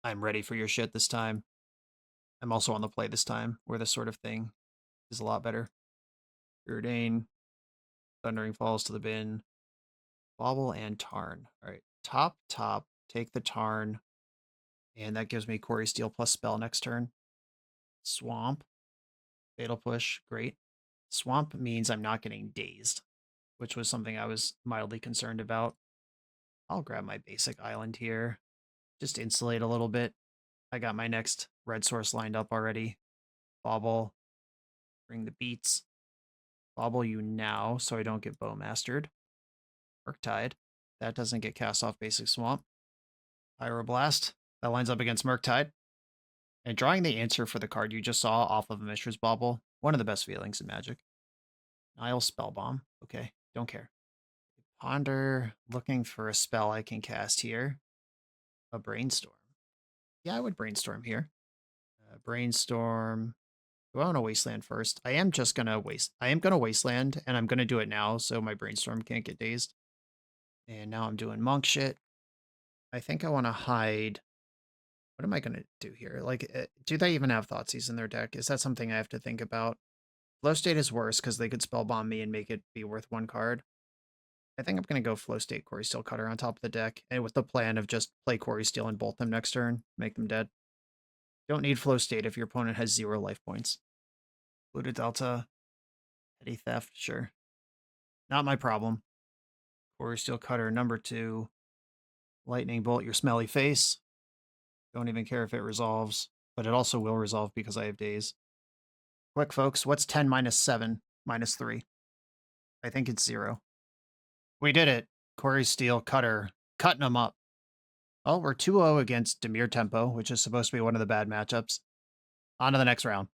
S1: I'm ready for your shit this time. I'm also on the play this time, where this sort of thing is a lot better. Urdane. Thundering Falls to the bin. Bobble and Tarn. Alright. Top. Take the Tarn. And that gives me Quarry Steel plus spell next turn. Swamp. Fatal Push. Great. Swamp means I'm not getting dazed, which was something I was mildly concerned about. I'll grab my basic island here. Just insulate a little bit. I got my next red source lined up already. Bobble. Bring the beats. Bobble you now so I don't get Bowmastered. Murktide. That doesn't get cast off basic swamp. Pyroblast. That lines up against Murktide. And drawing the answer for the card you just saw off of a Mishra's Bauble, one of the best feelings in Magic. Nile Spellbomb. Okay, don't care. Ponder, looking for a spell I can cast here. A Brainstorm. Yeah, I would Brainstorm here. Brainstorm. Do I want to Wasteland first? I am gonna Wasteland, and I'm gonna do it now so my Brainstorm can't get dazed. And now I'm doing monk shit. I think I want to hide. What am I gonna do here? Like, do they even have Thoughtseize in their deck? Is that something I have to think about? Flow State is worse because they could Spellbomb me and make it be worth 1 card. I think I'm going to go Flow State Quarry Steel Cutter on top of the deck, and with the plan of just play Quarry Steel and bolt them next turn, make them dead. Don't need Flow State if your opponent has 0 life points. Polluted Delta, Petty Theft, sure. Not my problem. Quarry Steel Cutter, number 2. Lightning Bolt your smelly face. Don't even care if it resolves, but it also will resolve because I have days. Quick, folks, what's 10 minus 7 minus 3? I think it's 0. We did it. Quarry Steel Cutter, cutting them up. Oh, we're 2-0 against Demir Tempo, which is supposed to be one of the bad matchups. On to the next round.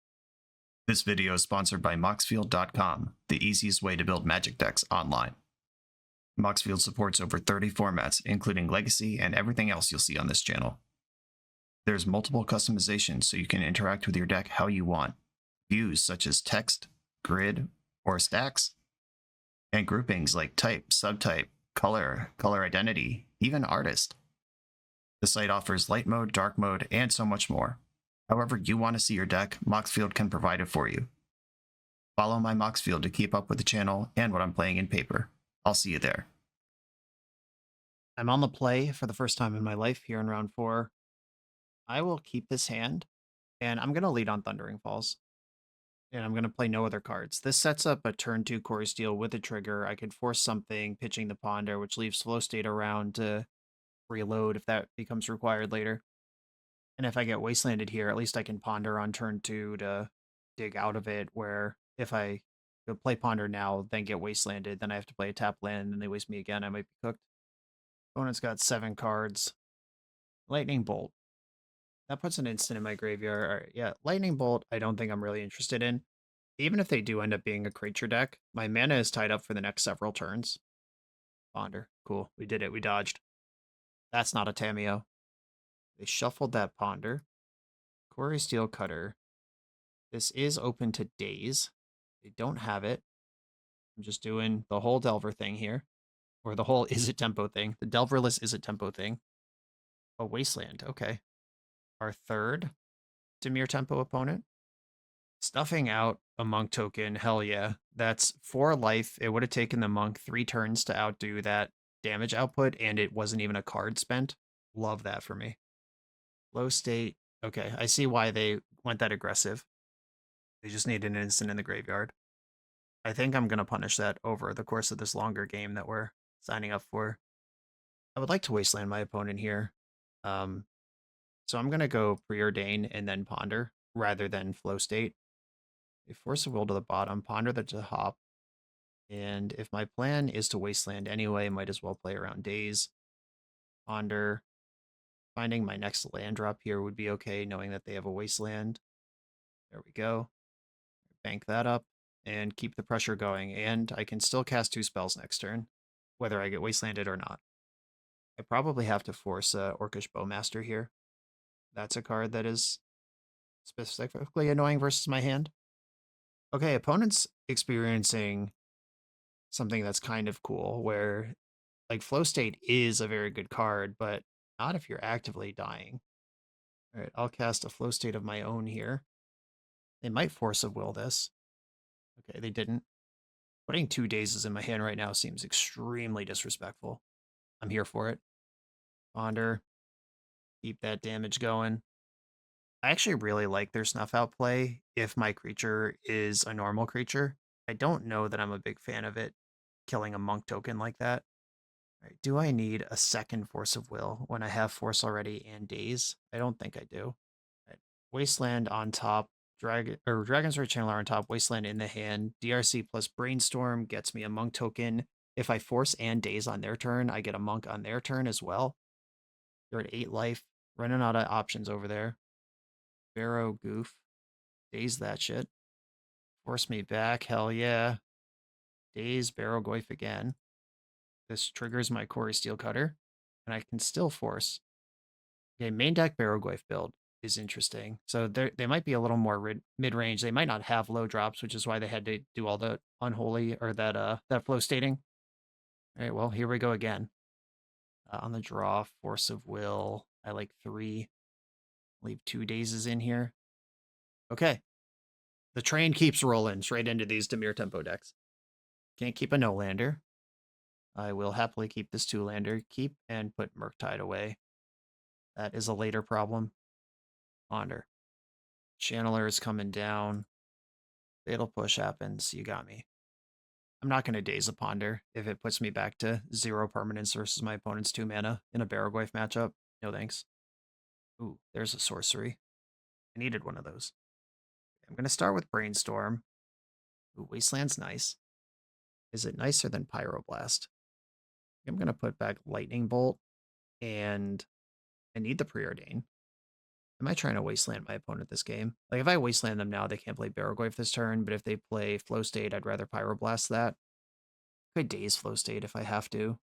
S2: This video is sponsored by Moxfield.com, the easiest way to build Magic decks online. Moxfield supports over 30 formats, including Legacy and everything else you'll see on this channel. There's multiple customizations so you can interact with your deck how you want. Views such as text, grid, or stacks. And groupings like type, subtype, color, color identity, even artist. The site offers light mode, dark mode, and so much more. However you want to see your deck, Moxfield can provide it for you. Follow my Moxfield to keep up with the channel and what I'm playing in paper. I'll see you there.
S1: I'm on the play for the first time in my life here in round 4. I will keep this hand, and I'm going to lead on Thundering Falls. And I'm going to play no other cards. This sets up a turn 2 Quarry Steel with a trigger. I could force something, pitching the Ponder, which leaves Flow State around to reload if that becomes required later. And if I get Wastelanded here, at least I can Ponder on turn 2 to dig out of it, where if I go play Ponder now, then get Wastelanded, then I have to play a tap land, and they waste me again, I might be cooked. Opponent's got 7 cards. Lightning Bolt. That puts an instant in my graveyard. All right, yeah, Lightning Bolt, I don't think I'm really interested in. Even if they do end up being a creature deck, my mana is tied up for the next several turns. Ponder. Cool. We did it. We dodged. That's not a Tameo. They shuffled that Ponder. Quarry Steel Cutter. This is open to days. They don't have it. I'm just doing the whole Delver thing here. Or the whole Izzet Tempo thing. The Delverless Izzet Tempo thing. A Wasteland, okay. Our third Dimir Tempo opponent. Stuffing out a Monk token, hell yeah. That's 4 life. It would have taken the Monk 3 turns to outdo that damage output, and it wasn't even a card spent. Love that for me. Low state. Okay, I see why they went that aggressive. They just needed an instant in the graveyard. I think I'm going to punish that over the course of this longer game that we're signing up for. I would like to wasteland my opponent here. Um, so I'm going to go preordain and then ponder rather than flow state. A force of will to the bottom, ponder the top. And if my plan is to wasteland anyway, might as well play around days. Ponder. Finding my next land drop here would be okay, knowing that they have a wasteland. There we go. Bank that up and keep the pressure going. And I can still cast 2 spells next turn, whether I get wastelanded or not. I probably have to force Orcish Bowmaster here. That's a card that is specifically annoying versus my hand. Okay, opponent's experiencing something that's kind of cool, where like Flow State is a very good card, but not if you're actively dying. All right, I'll cast a Flow State of my own here. They might Force of Will this. Okay, they didn't. Putting 2 dazes in my hand right now seems extremely disrespectful. I'm here for it. Ponder. Keep that damage going. I actually really like their Snuff Out play if my creature is a normal creature. I don't know that I'm a big fan of it killing a monk token like that. All right, do I need a second Force of Will when I have Force already and Daze? I don't think I do. All right, Wasteland on top, Dragon's Rage Channeler on top, Wasteland in the hand, DRC plus Brainstorm gets me a monk token. If I Force and Daze on their turn, I get a monk on their turn as well. They're at 8 life, running out of options over there. Barrow Goof, Daze that shit. Force me back, hell yeah. Daze Barrow Goif again. This triggers my Quarry Steel Cutter, and I can still force. Okay, main deck Barrow Goif build is interesting. So they might be a little more mid-range. They might not have low drops, which is why they had to do all the unholy or that flow stating. All right, well, here we go again. On the draw, Force of Will. I like 3. Leave 2 dazes in here. Okay. The train keeps rolling straight into these Dimir Tempo decks. Can't keep a no-lander. I will happily keep this 2-lander. Keep and put Murktide away. That is a later problem. Ponder. Channeler is coming down. Fatal Push happens. You got me. I'm not going to Daze a Ponder if it puts me back to 0 permanence versus my opponent's 2 mana in a Barrowgoyf matchup. No thanks. Ooh, there's a sorcery. I needed one of those. I'm going to start with Brainstorm. Ooh, Wasteland's nice. Is it nicer than Pyroblast? I'm going to put back Lightning Bolt, and I need the Preordain. Am I trying to Wasteland my opponent this game? Like, if I Wasteland them now, they can't play Barrowgoyf this turn, but if they play Flow State, I'd rather Pyroblast that. I could Daze Flow State if I have to.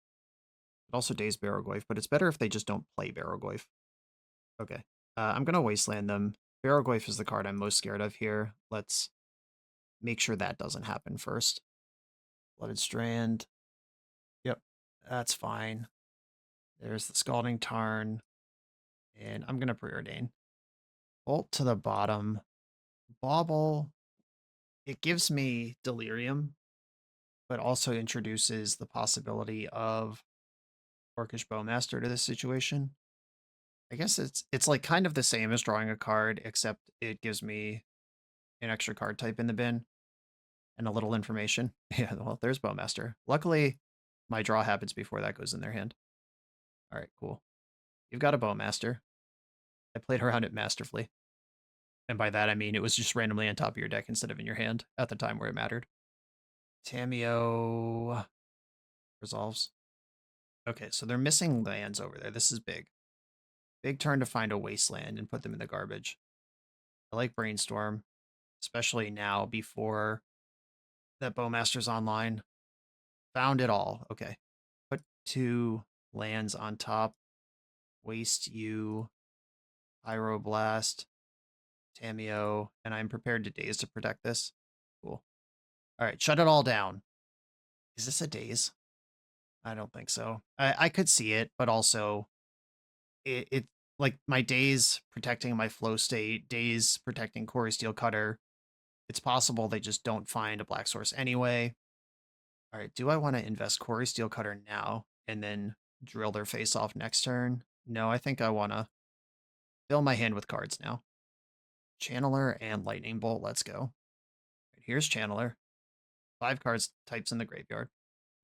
S1: But also Daze Barrowgoyf, but it's better if they just don't play Barrowgoyf. Okay. I'm going to Wasteland them. Barrowgoyf is the card I'm most scared of here. Let's make sure that doesn't happen first. Blooded Strand. Yep, that's fine. There's the Scalding Tarn. And I'm going to Preordain. Bolt to the bottom. Bauble. It gives me Delirium, but also introduces the possibility of Orcish Bowmaster to this situation. I guess it's like kind of the same as drawing a card, except it gives me an extra card type in the bin and a little information. Yeah, well, there's Bowmaster. Luckily, my draw happens before that goes in their hand. All right, cool. You've got a Bowmaster. I played around it masterfully. And by that, I mean it was just randomly on top of your deck instead of in your hand at the time where it mattered. Tameo resolves. Okay, so they're missing lands over there. This is big. Big turn to find a wasteland and put them in the garbage. I like Brainstorm, especially now before that Bowmaster's online. Found it all. Okay. Put 2 lands on top. Waste you, Pyroblast, Tameo, and I'm prepared to daze to protect this. Cool. All right, shut it all down. Is this a daze? I don't think so. I could see it, but also it like my daze protecting my flow state, daze protecting Quarry Steel Cutter. It's possible they just don't find a black source anyway. All right, do I want to invest Quarry Steel Cutter now and then drill their face off next turn? No, I think I want to fill my hand with cards now. Channeler and Lightning Bolt, let's go. Here's Channeler. 5 cards types in the graveyard.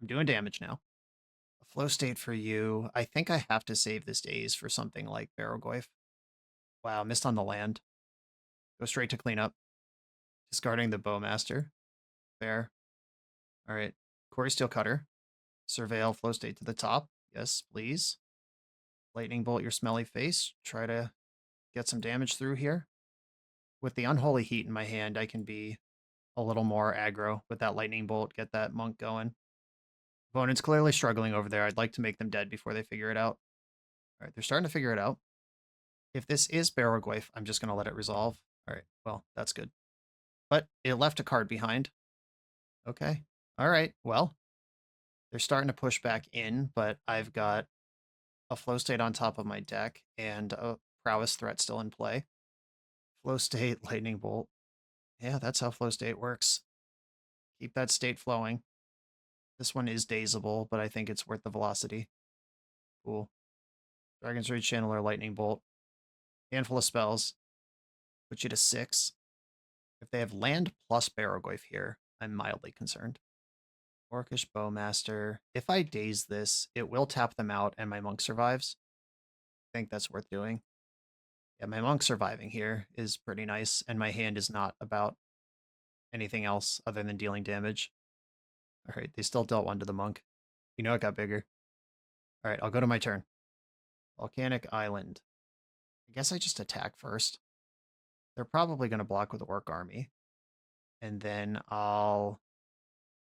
S1: I'm doing damage now. A flow state for you. I think I have to save this daze for something like Barrowgoyf. Wow, missed on the land. Go straight to cleanup. Discarding the Bowmaster. Fair. All right. Quarry Steel Cutter. Surveil flow state to the top. Yes, please. Lightning Bolt your smelly face. Try to get some damage through here. With the Unholy Heat in my hand, I can be a little more aggro with that Lightning Bolt, get that monk going. Opponent's clearly struggling over there. I'd like to make them dead before they figure it out. All right, they're starting to figure it out. If this is Barrowgoyf, I'm just going to let it resolve. All right, well, that's good. But it left a card behind. Okay. All right, well, they're starting to push back in, but I've got a flow state on top of my deck and a prowess threat still in play. Flow state, lightning bolt. Yeah, that's how flow state works. Keep that state flowing. This one is dazable, but I think it's worth the velocity. Cool. Dragon's Rage Channeler, Lightning Bolt. Handful of spells. Put you to 6. If they have land plus Barrowgoyf here, I'm mildly concerned. Orcish Bowmaster. If I daze this, it will tap them out and my monk survives. I think that's worth doing. Yeah, my monk surviving here is pretty nice, and my hand is not about anything else other than dealing damage. All right, they still dealt 1 to the monk. You know it got bigger. All right, I'll go to my turn. Volcanic Island. I guess I just attack first. They're probably going to block with Orc Army. And then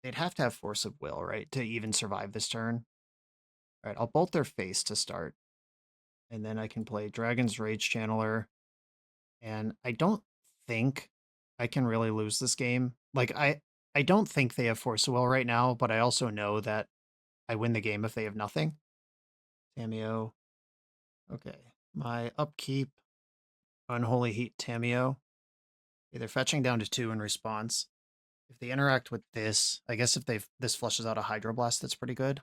S1: they'd have to have Force of Will, right, to even survive this turn. All right, I'll bolt their face to start. And then I can play Dragon's Rage Channeler. And I don't think I can really lose this game. Like, I don't think they have Force of Will right now, but I also know that I win the game if they have nothing. Tameo. Okay. My upkeep. Unholy Heat Tameo. Okay, they're fetching down to 2 in response. If they interact with this, I guess if this flushes out a Hydroblast, that's pretty good.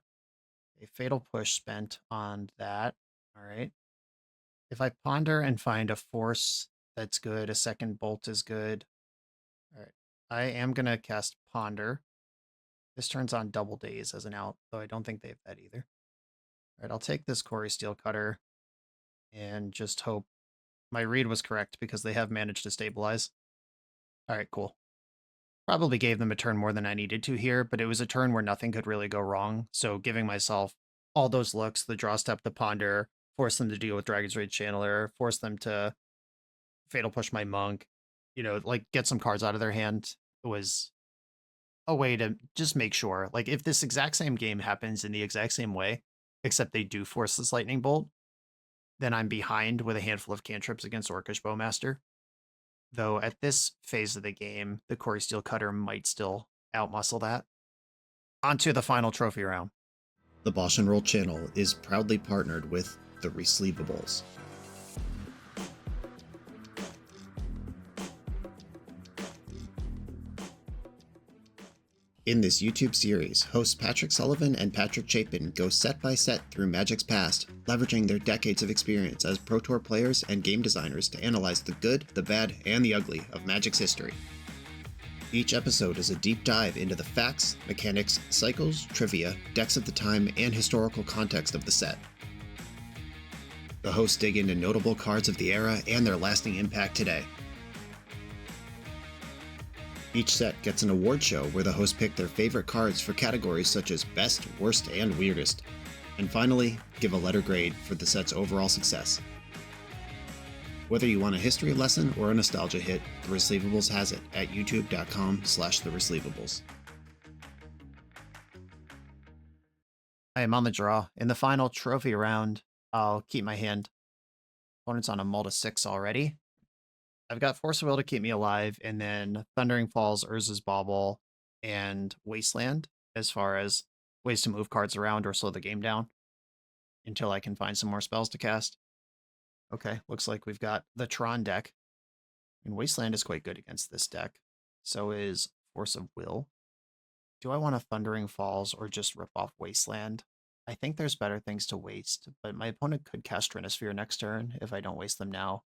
S1: A Fatal Push spent on that. All right. If I ponder and find a Force, that's good. A second Bolt is good. All right. I am going to cast Ponder. This turns on Double Daze as an out, though I don't think they have that either. All right, I'll take this Quarry Steel Cutter and just hope my read was correct because they have managed to stabilize. All right, cool. Probably gave them a turn more than I needed to here, but it was a turn where nothing could really go wrong. So giving myself all those looks, the draw step, the ponder, force them to deal with Dragon's Rage Channeler, force them to Fatal Push my monk, you know, like get some cards out of their hand was a way to just make sure. Like if this exact same game happens in the exact same way, except they do force this Lightning Bolt, then I'm behind with a handful of cantrips against Orcish Bowmaster. Though at this phase of the game, the Quarry Steel Cutter might still outmuscle that. On to the final trophy round.
S3: The BoshNRoll channel is proudly partnered with the Resleevables. In this YouTube series, hosts Patrick Sullivan and Patrick Chapin go set by set through Magic's past, leveraging their decades of experience as Pro Tour players and game designers to analyze the good, the bad, and the ugly of Magic's history. Each episode is a deep dive into the facts, mechanics, cycles, trivia, decks of the time, and historical context of the set. The hosts dig into notable cards of the era and their lasting impact today. Each set gets an award show where the hosts pick their favorite cards for categories such as Best, Worst, and Weirdest. And finally, give a letter grade for the set's overall success. Whether you want a history lesson or a nostalgia hit, The Resleevables has it at youtube.com/theresleevables.
S1: I am on the draw. In the final trophy round, I'll keep my hand. Opponent's on a Multa 6 already. I've got Force of Will to keep me alive, and then Thundering Falls, Urza's Bauble, and Wasteland as far as ways to move cards around or slow the game down until I can find some more spells to cast. Okay, looks like we've got the Tron deck. And Wasteland is quite good against this deck. So is Force of Will. Do I want a Thundering Falls or just rip off Wasteland? I think there's better things to waste, but my opponent could cast Trinisphere next turn if I don't waste them now.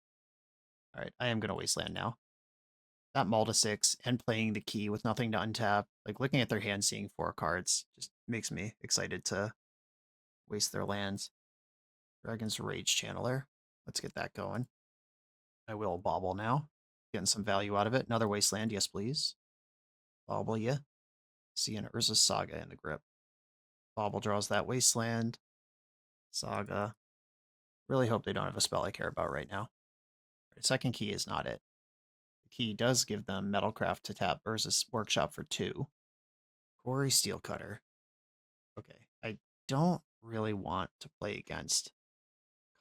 S1: Alright, I am going to Wasteland now. That Multa 6 and playing the key with nothing to untap, like looking at their hand, seeing 4 cards, just makes me excited to waste their lands. Dragon's Rage Channeler. Let's get that going. I will bobble now. Getting some value out of it. Another Wasteland, yes please. Bobble ya. See an Urza Saga in the grip. Bobble draws that Wasteland. Saga. Really hope they don't have a spell I care about right now. Second key is not it. The key does give them Metalcraft to tap Urza's Workshop for 2. Quarry Steelcutter. Okay, I don't really want to play against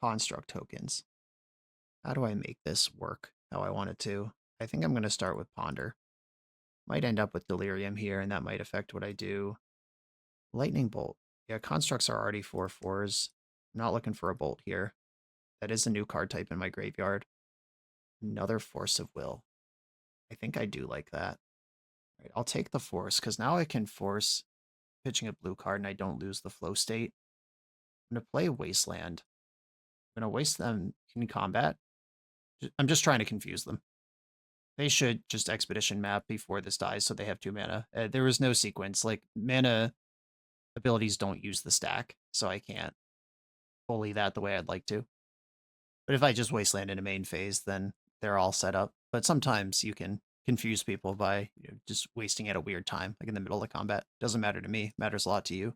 S1: construct tokens. How do I make this work how I want it to? I think I'm going to start with Ponder. Might end up with Delirium here, and that might affect what I do. Lightning Bolt. Yeah, constructs are already 4/4s. I'm not looking for a bolt here. That is a new card type in my graveyard. Another Force of Will. I think I do like that. All right, I'll take the Force, because now I can force pitching a blue card and I don't lose the flow state. I'm going to play Wasteland. I'm going to waste them in combat. I'm just trying to confuse them. They should just Expedition map before this dies so they have 2 mana. There is no sequence. Like, mana abilities don't use the stack, so I can't bully that the way I'd like to. But if I just Wasteland in a main phase, then they're all set up. But sometimes you can confuse people by just wasting at a weird time, like in the middle of combat. Doesn't matter to me. It matters a lot to you.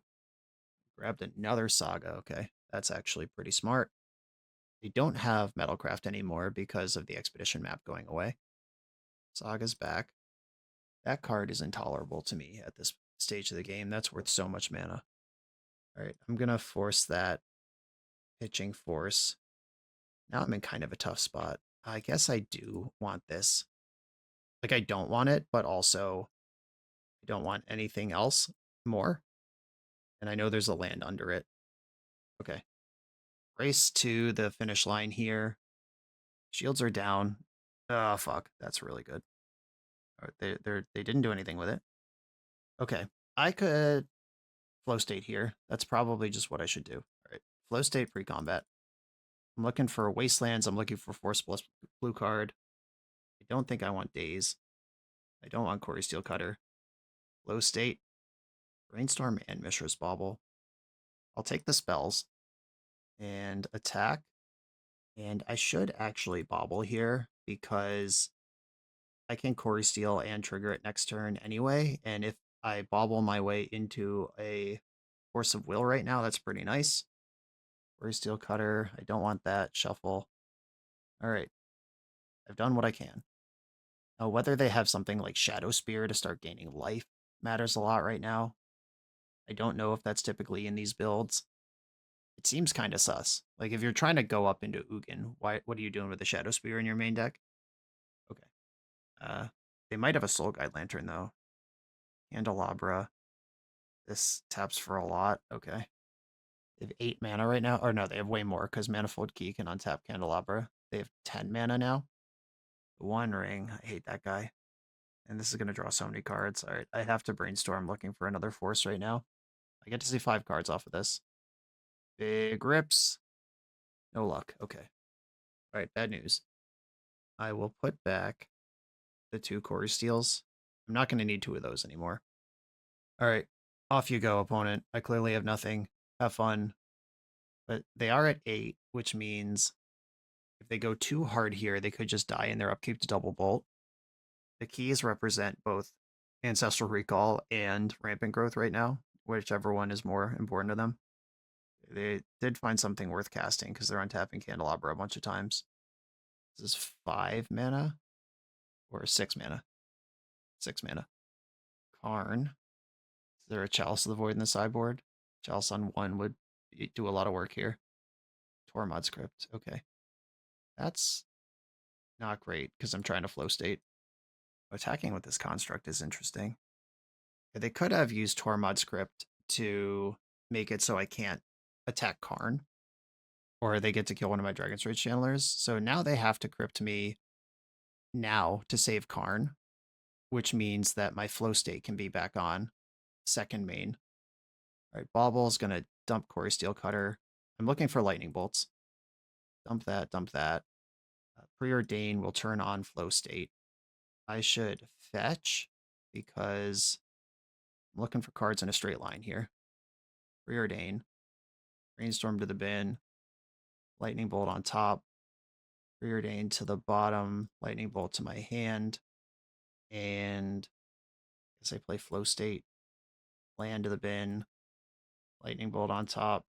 S1: Grabbed another Saga. Okay, that's actually pretty smart. They don't have Metalcraft anymore because of the Expedition map going away. Saga's back. That card is intolerable to me at this stage of the game. That's worth so much mana. All right, I'm going to force that pitching force. Now I'm in kind of a tough spot. I guess I do want this. Like, I don't want it, but also I don't want anything else more. And I know there's a land under it. Okay. Race to the finish line here. Shields are down. Oh, fuck. That's really good. All right, they didn't do anything with it. Okay. I could flow state here. That's probably just what I should do. All right. Flow state pre-combat. I'm looking for Wastelands. I'm looking for Force plus blue card. I don't think I want Daze. I don't want Quarry Steelcutter. Flow state. Brainstorm and Mishra's Bauble. I'll take the spells and attack. And I should actually bobble here because I can Quarry Steel and trigger it next turn anyway. And if I bobble my way into a Force of Will right now, that's pretty nice. Quarry Steelcutter. I don't want that. Shuffle. All right. I've done what I can. Now, whether they have something like Shadow Spear to start gaining life matters a lot right now. I don't know if that's typically in these builds. It seems kind of sus. Like, if you're trying to go up into Ugin, what are you doing with the Shadow Spear in your main deck? Okay. They might have a Soul Guide Lantern, though. Candelabra. This taps for a lot. Okay. They have 8 mana right now. Or no, they have way more, because Manifold Key can untap Candelabra. They have 10 mana now. One Ring. I hate that guy. And this is going to draw so many cards. All right, I have to brainstorm looking for another force right now. I get to see 5 cards off of this. Big rips. No luck. Okay. All right, bad news. I will put back the 2 Quarry Steels. I'm not going to need 2 of those anymore. All right, off you go, opponent. I clearly have nothing. Have fun. But they are at 8, which means if they go too hard here, they could just die in their upkeep to double bolt. The keys represent both Ancestral Recall and Rampant Growth right now, whichever one is more important to them. They did find something worth casting because they're untapping Candelabra a bunch of times. This is 5 mana or 6 mana? 6 mana. Karn. Is there a Chalice of the Void in the sideboard? Chalice on 1 would do a lot of work here. Tormod script. Okay. That's not great because I'm trying to flow state. Attacking with this construct is interesting. They could have used Tormod script to make it so I can't attack Karn, or they get to kill one of my Dragon's Rage channelers. So now they have to crypt me now to save Karn, which means that my flow state can be back on second main. All right, Bobble's going to dump Quarry Steel Cutter. I'm looking for lightning bolts. Dump that, dump that. Preordain will turn on flow state. I should fetch because I'm looking for cards in a straight line here. Preordain. Brainstorm to the bin. Lightning bolt on top. Preordain to the bottom. Lightning bolt to my hand. And I guess I play flow state. Land to the bin. Lightning bolt on top.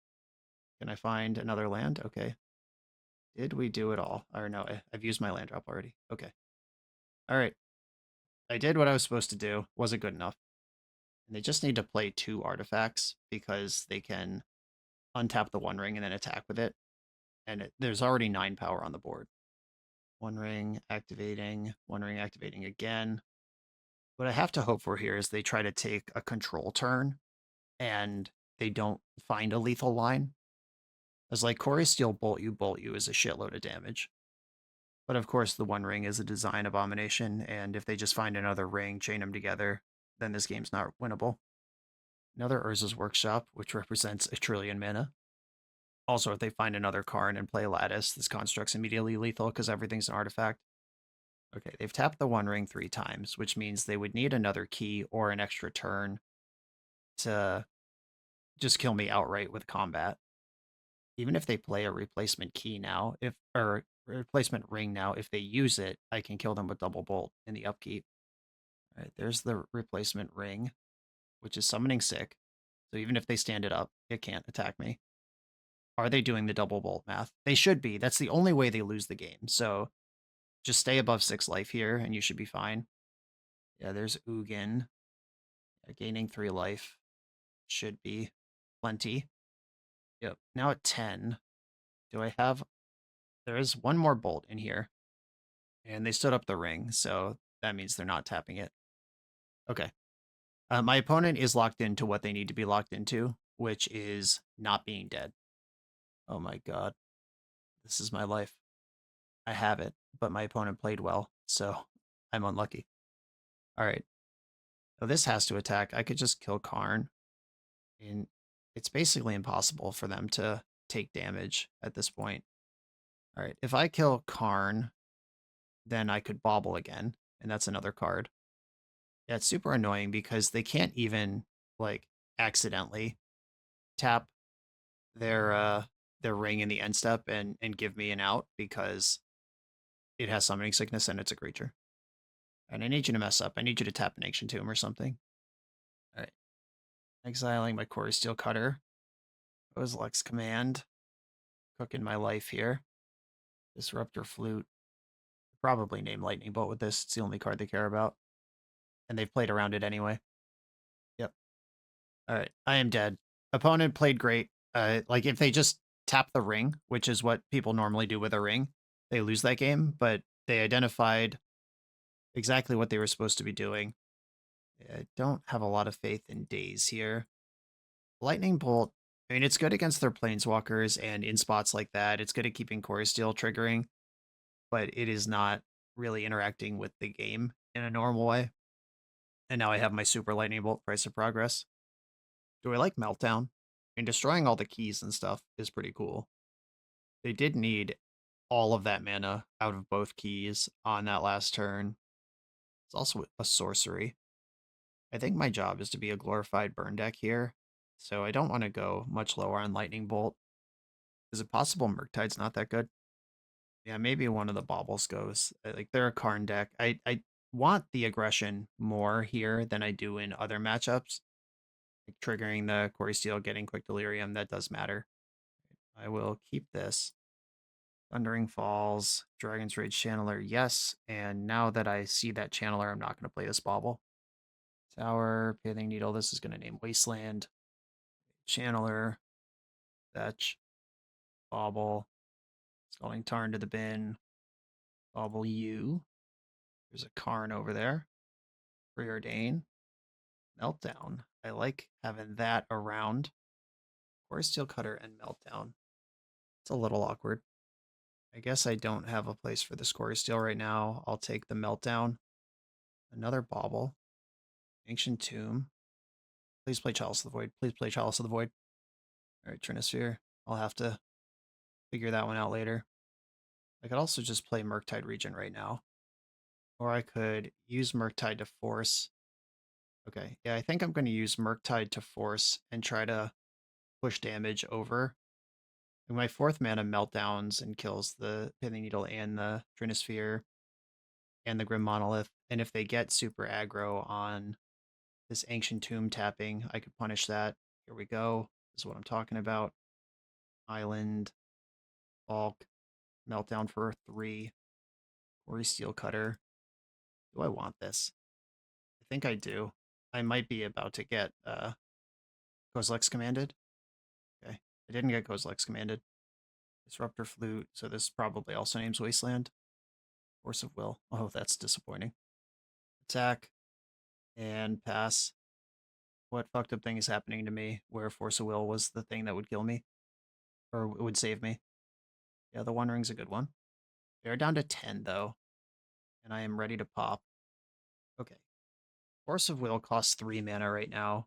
S1: Can I find another land? Okay. Did we do it all? Or no, I've used my land drop already. Okay. All right. I did what I was supposed to do. Wasn't good enough. And they just need to play 2 artifacts because they can untap the One Ring and then attack with it. And there's already 9 power on the board. One Ring activating again. What I have to hope for here is they try to take a control turn and they don't find a lethal line. As like Quarry Steel bolt you is a shitload of damage. But of course the One Ring is a design abomination, and if they just find another ring, chain them together, then this game's not winnable. Another Urza's Workshop, which represents 1 trillion mana. Also, if they find another Karn and play Lattice, this construct's immediately lethal because everything's an artifact. Okay, they've tapped the One Ring 3 times, which means they would need another key or an extra turn to just kill me outright with combat. Even if they play a replacement key now, or replacement ring now, if they use it, I can kill them with double bolt in the upkeep. All right, there's the replacement ring, which is summoning sick. So even if they stand it up, it can't attack me. Are they doing the double bolt math? They should be. That's the only way they lose the game. So just stay above 6 life here and you should be fine. Yeah, there's Ugin. Gaining 3 life should be plenty. Yep, now at 10. Do I have... There is 1 more bolt in here. And they stood up the ring, so that means they're not tapping it. Okay. My opponent is locked into what they need to be locked into, which is not being dead. Oh my god. This is my life. I have it, but my opponent played well, so I'm unlucky. Alright. So this has to attack. I could just kill Karn. And it's basically impossible for them to take damage at this point. Alright, if I kill Karn, then I could bobble again, and that's another card. Yeah, it's super annoying because they can't even, like, accidentally tap their ring in the end step and give me an out because it has summoning sickness and it's a creature. And I need you to mess up. I need you to tap an Ancient Tomb or something. Alright. Exiling my Quarry Steel Cutter. Lex Command. Cooking my life here. Disruptor Flute. Probably name Lightning Bolt with this. It's the only card they care about. And they've played around it anyway. Yep. Alright. I am dead. Opponent played great. Like, if they just tap the ring, which is what people normally do with a ring, they lose that game, but they identified exactly what they were supposed to be doing. I don't have a lot of faith in Daze here. Lightning Bolt, I mean, it's good against their Planeswalkers and in spots like that. It's good at keeping Core Steel triggering, but it is not really interacting with the game in a normal way. And now I have my Super Lightning Bolt Price of Progress. Do I like Meltdown? And destroying all the keys and stuff is pretty cool. They did need all of that mana out of both keys on that last turn. It's also a sorcery. I think my job is to be a glorified burn deck here, so I don't want to go much lower on Lightning Bolt. Is it possible Murktide's not that good? Yeah, maybe one of the baubles goes. Like, they're a Karn deck. I want the aggression more here than I do in other matchups. Like triggering the Quarry Steel, getting Quick Delirium, that does matter. I will keep this. Thundering Falls, Dragon's Rage Channeler, yes. And now that I see that Channeler, I'm not going to play this bauble. Tower, Pithing Needle, this is going to name Wasteland. Channeler, Fetch, Bauble. Scalding Tarn to the bin. Bobble you. There's a Karn over there. Preordain. Meltdown. I like having that around. Core Steel Cutter and Meltdown. It's a little awkward. I guess I don't have a place for the Score Steel right now. I'll take the Meltdown. Another Bauble. Ancient Tomb. Please play Chalice of the Void. Please play Chalice of the Void. Alright, Trinisphere. I'll have to figure that one out later. I could also just play Murktide Regent right now. Or I could use Murktide to force. Okay, yeah, I think I'm going to use Murktide to force and try to push damage over. And my 4th mana meltdowns and kills the Pithing Needle and the Trinisphere and the Grim Monolith. And if they get super aggro on this Ancient Tomb tapping, I could punish that. Here we go. This is what I'm talking about. Island, Bulk, Meltdown for 3, Ori Steel Cutter. Do I want this? I think I do. I might be about to get Kozilek's commanded. Okay, I didn't get Kozilek's commanded. Disruptor Flute, so this probably also names Wasteland. Force of Will. Oh, that's disappointing. Attack and pass. What fucked up thing is happening to me where Force of Will was the thing that would kill me? Or would save me? Yeah, the One Ring's a good one. They're down to 10, though. And I am ready to pop. Okay. Force of Will costs 3 mana right now.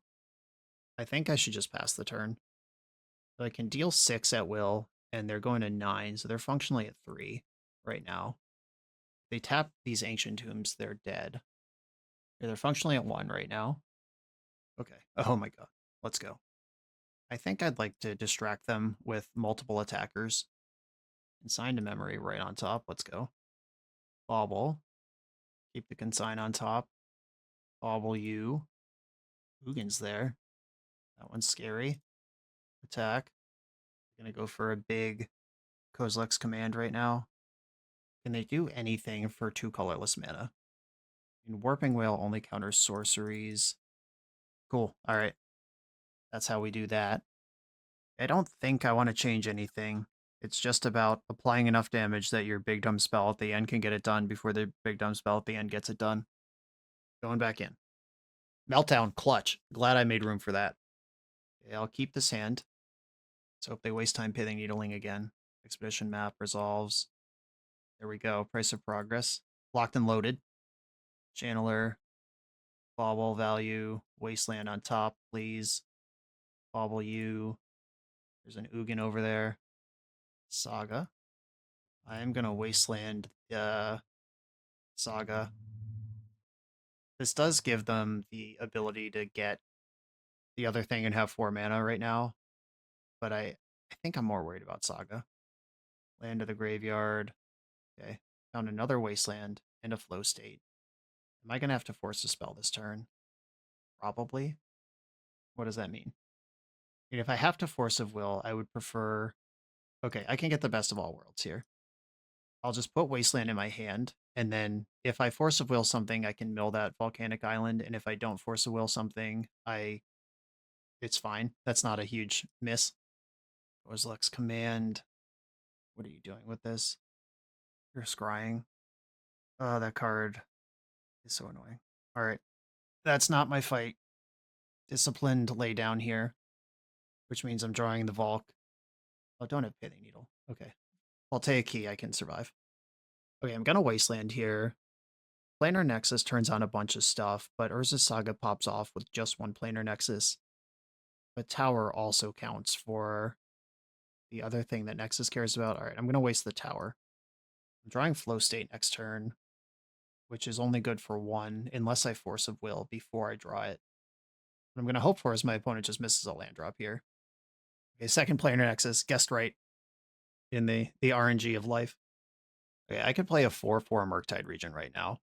S1: I think I should just pass the turn. So I can deal 6 at will, and they're going to 9, so they're functionally at 3 right now. They tap these Ancient Tombs, they're dead. Yeah, they're functionally at 1 right now. Okay. Oh my god. Let's go. I think I'd like to distract them with multiple attackers. Consign to Memory right on top. Let's go. Bauble. Keep the Consign on top. Bauble you. Uggin's there. That one's scary. Attack. Gonna go for a big Kozilek's command right now. Can they do anything for 2 colorless mana? I mean, Warping Whale only counters sorceries. Cool. Alright. That's how we do that. I don't think I want to change anything. It's just about applying enough damage that your big dumb spell at the end can get it done before the big dumb spell at the end gets it done. Going back in. Meltdown, clutch. Glad I made room for that. Okay, I'll keep this hand. Let's hope they waste time Pithing Needling again. Expedition map resolves. There we go. Price of Progress. Locked and loaded. Channeler. Bauble value. Wasteland on top, please. Bauble you. There's an Ugin over there. Saga. I am going to Wasteland Saga. This does give them the ability to get the other thing and have 4 mana right now. But I think I'm more worried about Saga. Land to the graveyard. Okay. Found another Wasteland and a Flow State. Am I going to have to force a spell this turn? Probably. What does that mean? I mean, if I have to Force of Will, I would prefer... Okay, I can get the best of all worlds here. I'll just put Wasteland in my hand, and then if I Force of Will something, I can mill that Volcanic Island, and if I don't Force of Will something, it's fine. That's not a huge miss. Kozilek's command. What are you doing with this? You're scrying. Oh, that card is so annoying. Alright. That's not my fight. Disciplined lay down here, which means I'm drawing the Volk. Oh, don't have Pithing Needle. Okay. I'll take a key, I can survive. Okay, I'm gonna Wasteland here. Planar Nexus turns on a bunch of stuff, but Urza's Saga pops off with just 1 Planar Nexus. But Tower also counts for the other thing that Nexus cares about. Alright, I'm gonna waste the Tower. I'm drawing Flow State next turn, which is only good for 1, unless I Force of Will before I draw it. What I'm gonna hope for is my opponent just misses a land drop here. Okay, second Planar Nexus, guessed right in the RNG of life. Okay, I could play a 4/4 Murktide Regent right now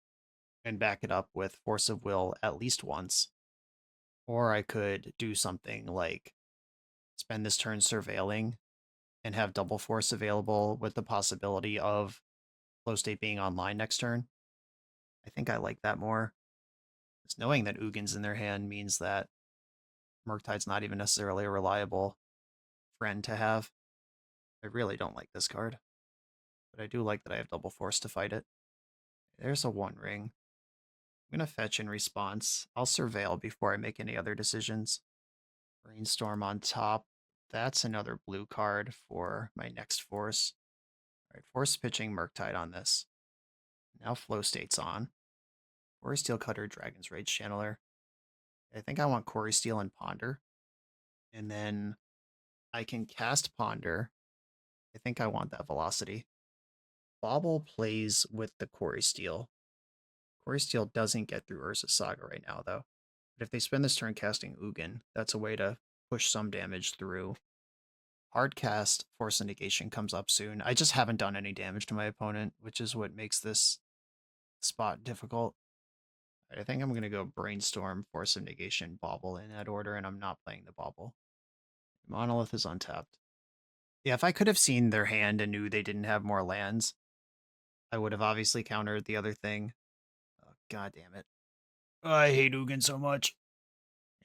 S1: and back it up with Force of Will at least once. Or I could do something like spend this turn surveilling and have double force available with the possibility of Flow State being online next turn. I think I like that more. Just knowing that Uggin's in their hand means that Murktide's not even necessarily a reliable friend to have. I really don't like this card. but I do like that I have double force to fight it. There's a One Ring. I'm going to fetch in response. I'll surveil before I make any other decisions. Brainstorm on top. That's another blue card for my next force. All right, force pitching Murktide on this. Now flow state's on. Quarry Steel Cutter, Dragon's Rage Channeler. I think I want Quarry Steel and Ponder. And then I can cast Ponder. I think I want that velocity. Bobble plays with the Quarry Steel. Quarry Steel doesn't get through Urza's Saga right now, though. But if they spend this turn casting Ugin, that's a way to push some damage through. Hardcast Force Negation comes up soon. I just haven't done any damage to my opponent, which is what makes this spot difficult. I think I'm going to go Brainstorm, Force of Negation, Bobble in that order, and I'm not playing the Bobble. Monolith is untapped. Yeah, if I could have seen their hand and knew they didn't have more lands, I would have obviously countered the other thing. Oh, God damn it. Oh, I hate Ugin so much.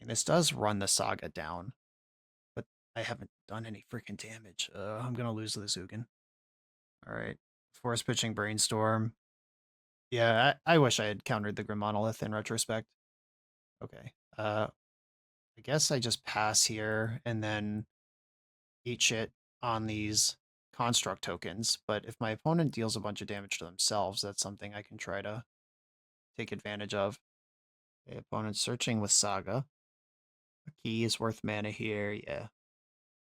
S1: And this does run the Saga down, but I haven't done any freaking damage. I'm going to lose this Ugin. All right. Force pitching Brainstorm. Yeah, I wish I had countered the Grim Monolith in retrospect. Okay. I guess I just pass here and then eat shit on these construct tokens, but if my opponent deals a bunch of damage to themselves, that's something I can try to take advantage of. The opponent's searching with Saga. A key is worth mana here, yeah.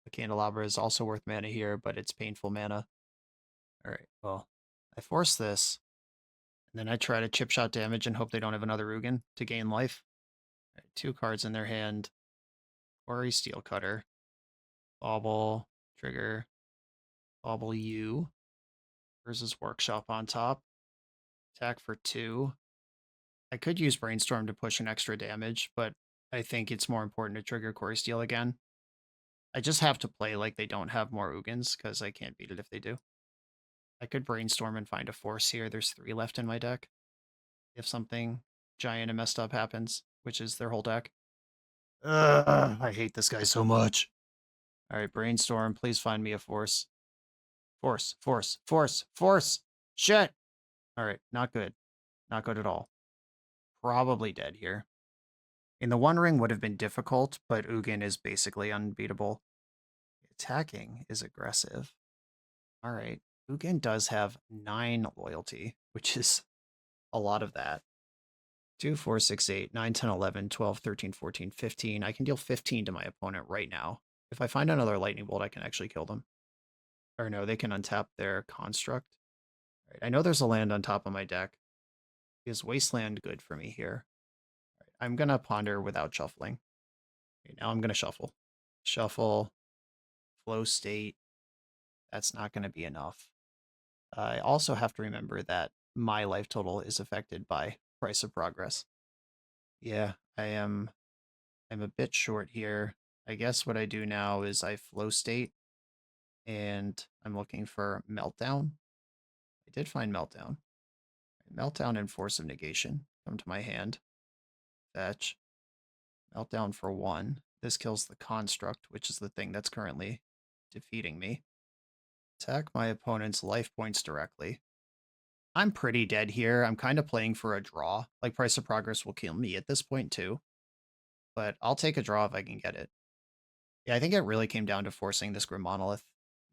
S1: The Candelabra is also worth mana here, but it's painful mana. Alright, well, I force this, and then I try to chip shot damage and hope they don't have another Ugin to gain life. All right, 2 cards in their hand. Quarry Steel Cutter. Bobble, trigger. Bobble U. Versus Workshop on top. Attack for 2. I could use Brainstorm to push an extra damage, but I think it's more important to trigger Quarry Steel again. I just have to play like they don't have more Ugins, because I can't beat it if they do. I could Brainstorm and find a force here. There's 3 left in my deck. If something giant and messed up happens, which is their whole deck. I hate this guy so much. Alright, Brainstorm, please find me a force. Force, force, force, force! Shit! Alright, not good. Not good at all. Probably dead here. In the One Ring would have been difficult, but Ugin is basically unbeatable. Attacking is aggressive. Alright, Ugin does have 9 loyalty, which is a lot of that. 2, 4, 6, 8, 9, 10, 11, 12, 13, 14, 15. I can deal 15 to my opponent right now. If I find another Lightning Bolt, I can actually kill them. Or no, they can untap their Construct. Right, I know there's a land on top of my deck. Is Wasteland good for me here? Right, I'm going to ponder without shuffling. Okay, now I'm going to shuffle. Shuffle. Flow state. That's not going to be enough. I also have to remember that my life total is affected by price of progress. Yeah, I'm a bit short here. I guess what I do now is I flow state, and I'm looking for Meltdown. I did find Meltdown. Meltdown and Force of Negation come to my hand. Fetch. Meltdown for 1. This kills the Construct, which is the thing that's currently defeating me. Attack my opponent's life points directly. I'm pretty dead here. I'm kind of playing for a draw. Like, Price of Progress will kill me at this point, too. But I'll take a draw if I can get it. Yeah, I think it really came down to forcing this Grim Monolith,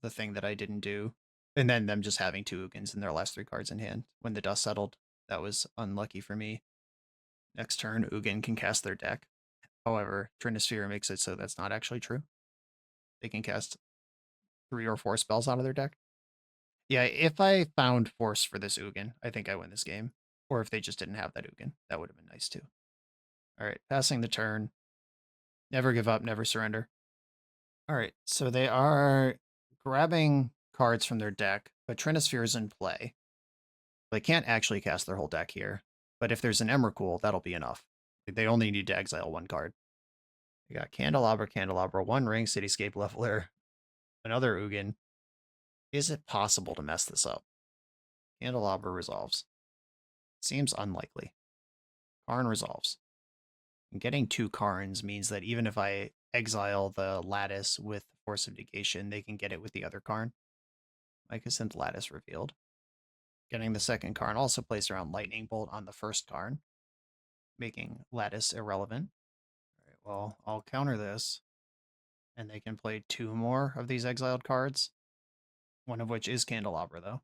S1: the thing that I didn't do. And then them just having 2 Ugins in their last 3 cards in hand. When the dust settled, that was unlucky for me. Next turn, Ugin can cast their deck. However, Trinisphere makes it so that's not actually true. They can cast 3 or 4 spells out of their deck. Yeah, if I found force for this Ugin, I think I win this game. Or if they just didn't have that Ugin, that would have been nice too. Alright, passing the turn. Never give up, never surrender. Alright, so they are grabbing cards from their deck, but Trinisphere is in play. They can't actually cast their whole deck here, but if there's an Emrakul, that'll be enough. They only need to exile 1 card. They got Candelabra, Candelabra, 1 ring, Cityscape Leveler, another Ugin. Is it possible to mess this up? Candelabra resolves. Seems unlikely. Karn resolves. And getting 2 Karns means that even if I exile the Lattice with Force of Negation, they can get it with the other Karn. Mycosynth Lattice revealed. Getting the second card also plays around Lightning Bolt on the first card, making Lattice irrelevant. All right, well, I'll counter this, and they can play 2 more of these exiled cards, one of which is Candelabra, though.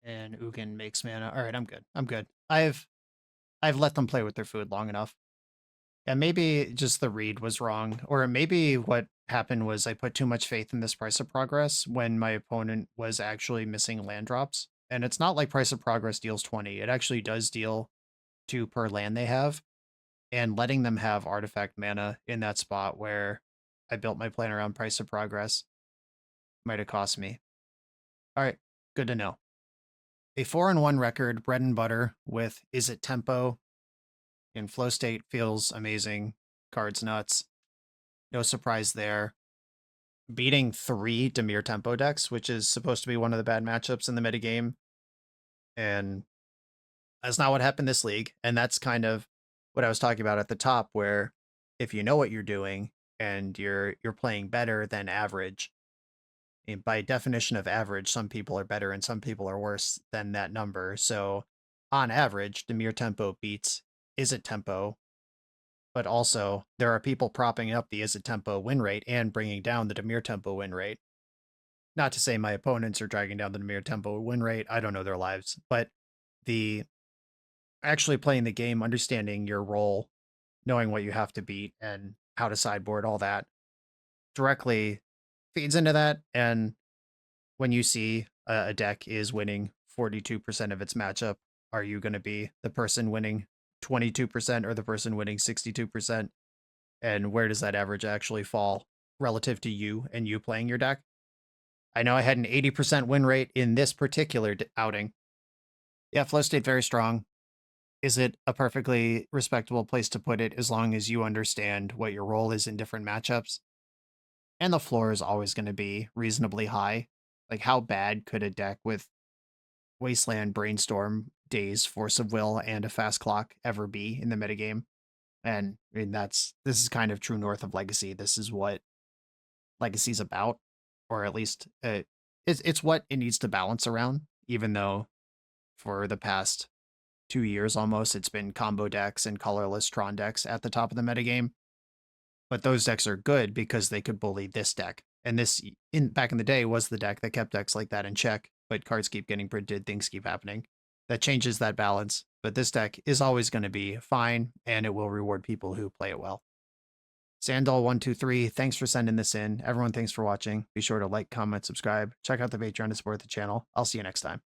S1: And Ugin makes mana. All right, I'm good. I'm good. I've let them play with their food long enough. And maybe just the read was wrong, or maybe what happened was I put too much faith in this Price of Progress when my opponent was actually missing land drops. And it's not like Price of Progress deals 20. It actually does deal 2 per land they have. And letting them have artifact mana in that spot where I built my plan around Price of Progress might have cost me. All right, good to know. A 4-1 record, bread and butter, with Izzet Tempo. In flow state feels amazing. Cards nuts. No surprise there. Beating 3 Dimir Tempo decks, which is supposed to be one of the bad matchups in the metagame. And that's not what happened this league. And that's kind of what I was talking about at the top, where if you know what you're doing and you're playing better than average, and by definition of average, some people are better and some people are worse than that number. So on average, Dimir Tempo beats Izzet Tempo, but also there are people propping up the Izzet Tempo win rate and bringing down the Dimir Tempo win rate. Not to say my opponents are dragging down the Dimir Tempo win rate. I don't know their lives, but the actually playing the game, understanding your role, knowing what you have to beat and how to sideboard, all that directly feeds into that. And when you see a deck is winning 42% of its matchup, are you going to be the person winning 22% or the person winning 62%? And where does that average actually fall relative to you and you playing your deck? I know I had an 80% win rate in this particular outing. Yeah, flow state very strong. Is it a perfectly respectable place to put it as long as you understand what your role is in different matchups? And the floor is always going to be reasonably high. Like, how bad could a deck with Wasteland, Brainstorm, Daze, Force of Will, and a Fast Clock ever be in the metagame? And I mean, this is kind of true north of Legacy. This is what Legacy's about, or at least it's what it needs to balance around, even though for the past 2 years almost, it's been combo decks and colorless Tron decks at the top of the metagame. But those decks are good because they could bully this deck. And this, back in the day, was the deck that kept decks like that in check, but cards keep getting printed, things keep happening. That changes that balance. But this deck is always going to be fine, and it will reward people who play it well. Sandal123, thanks for sending this in. Everyone, thanks for watching. Be sure to like, comment, subscribe. Check out the Patreon to support the channel. I'll see you next time.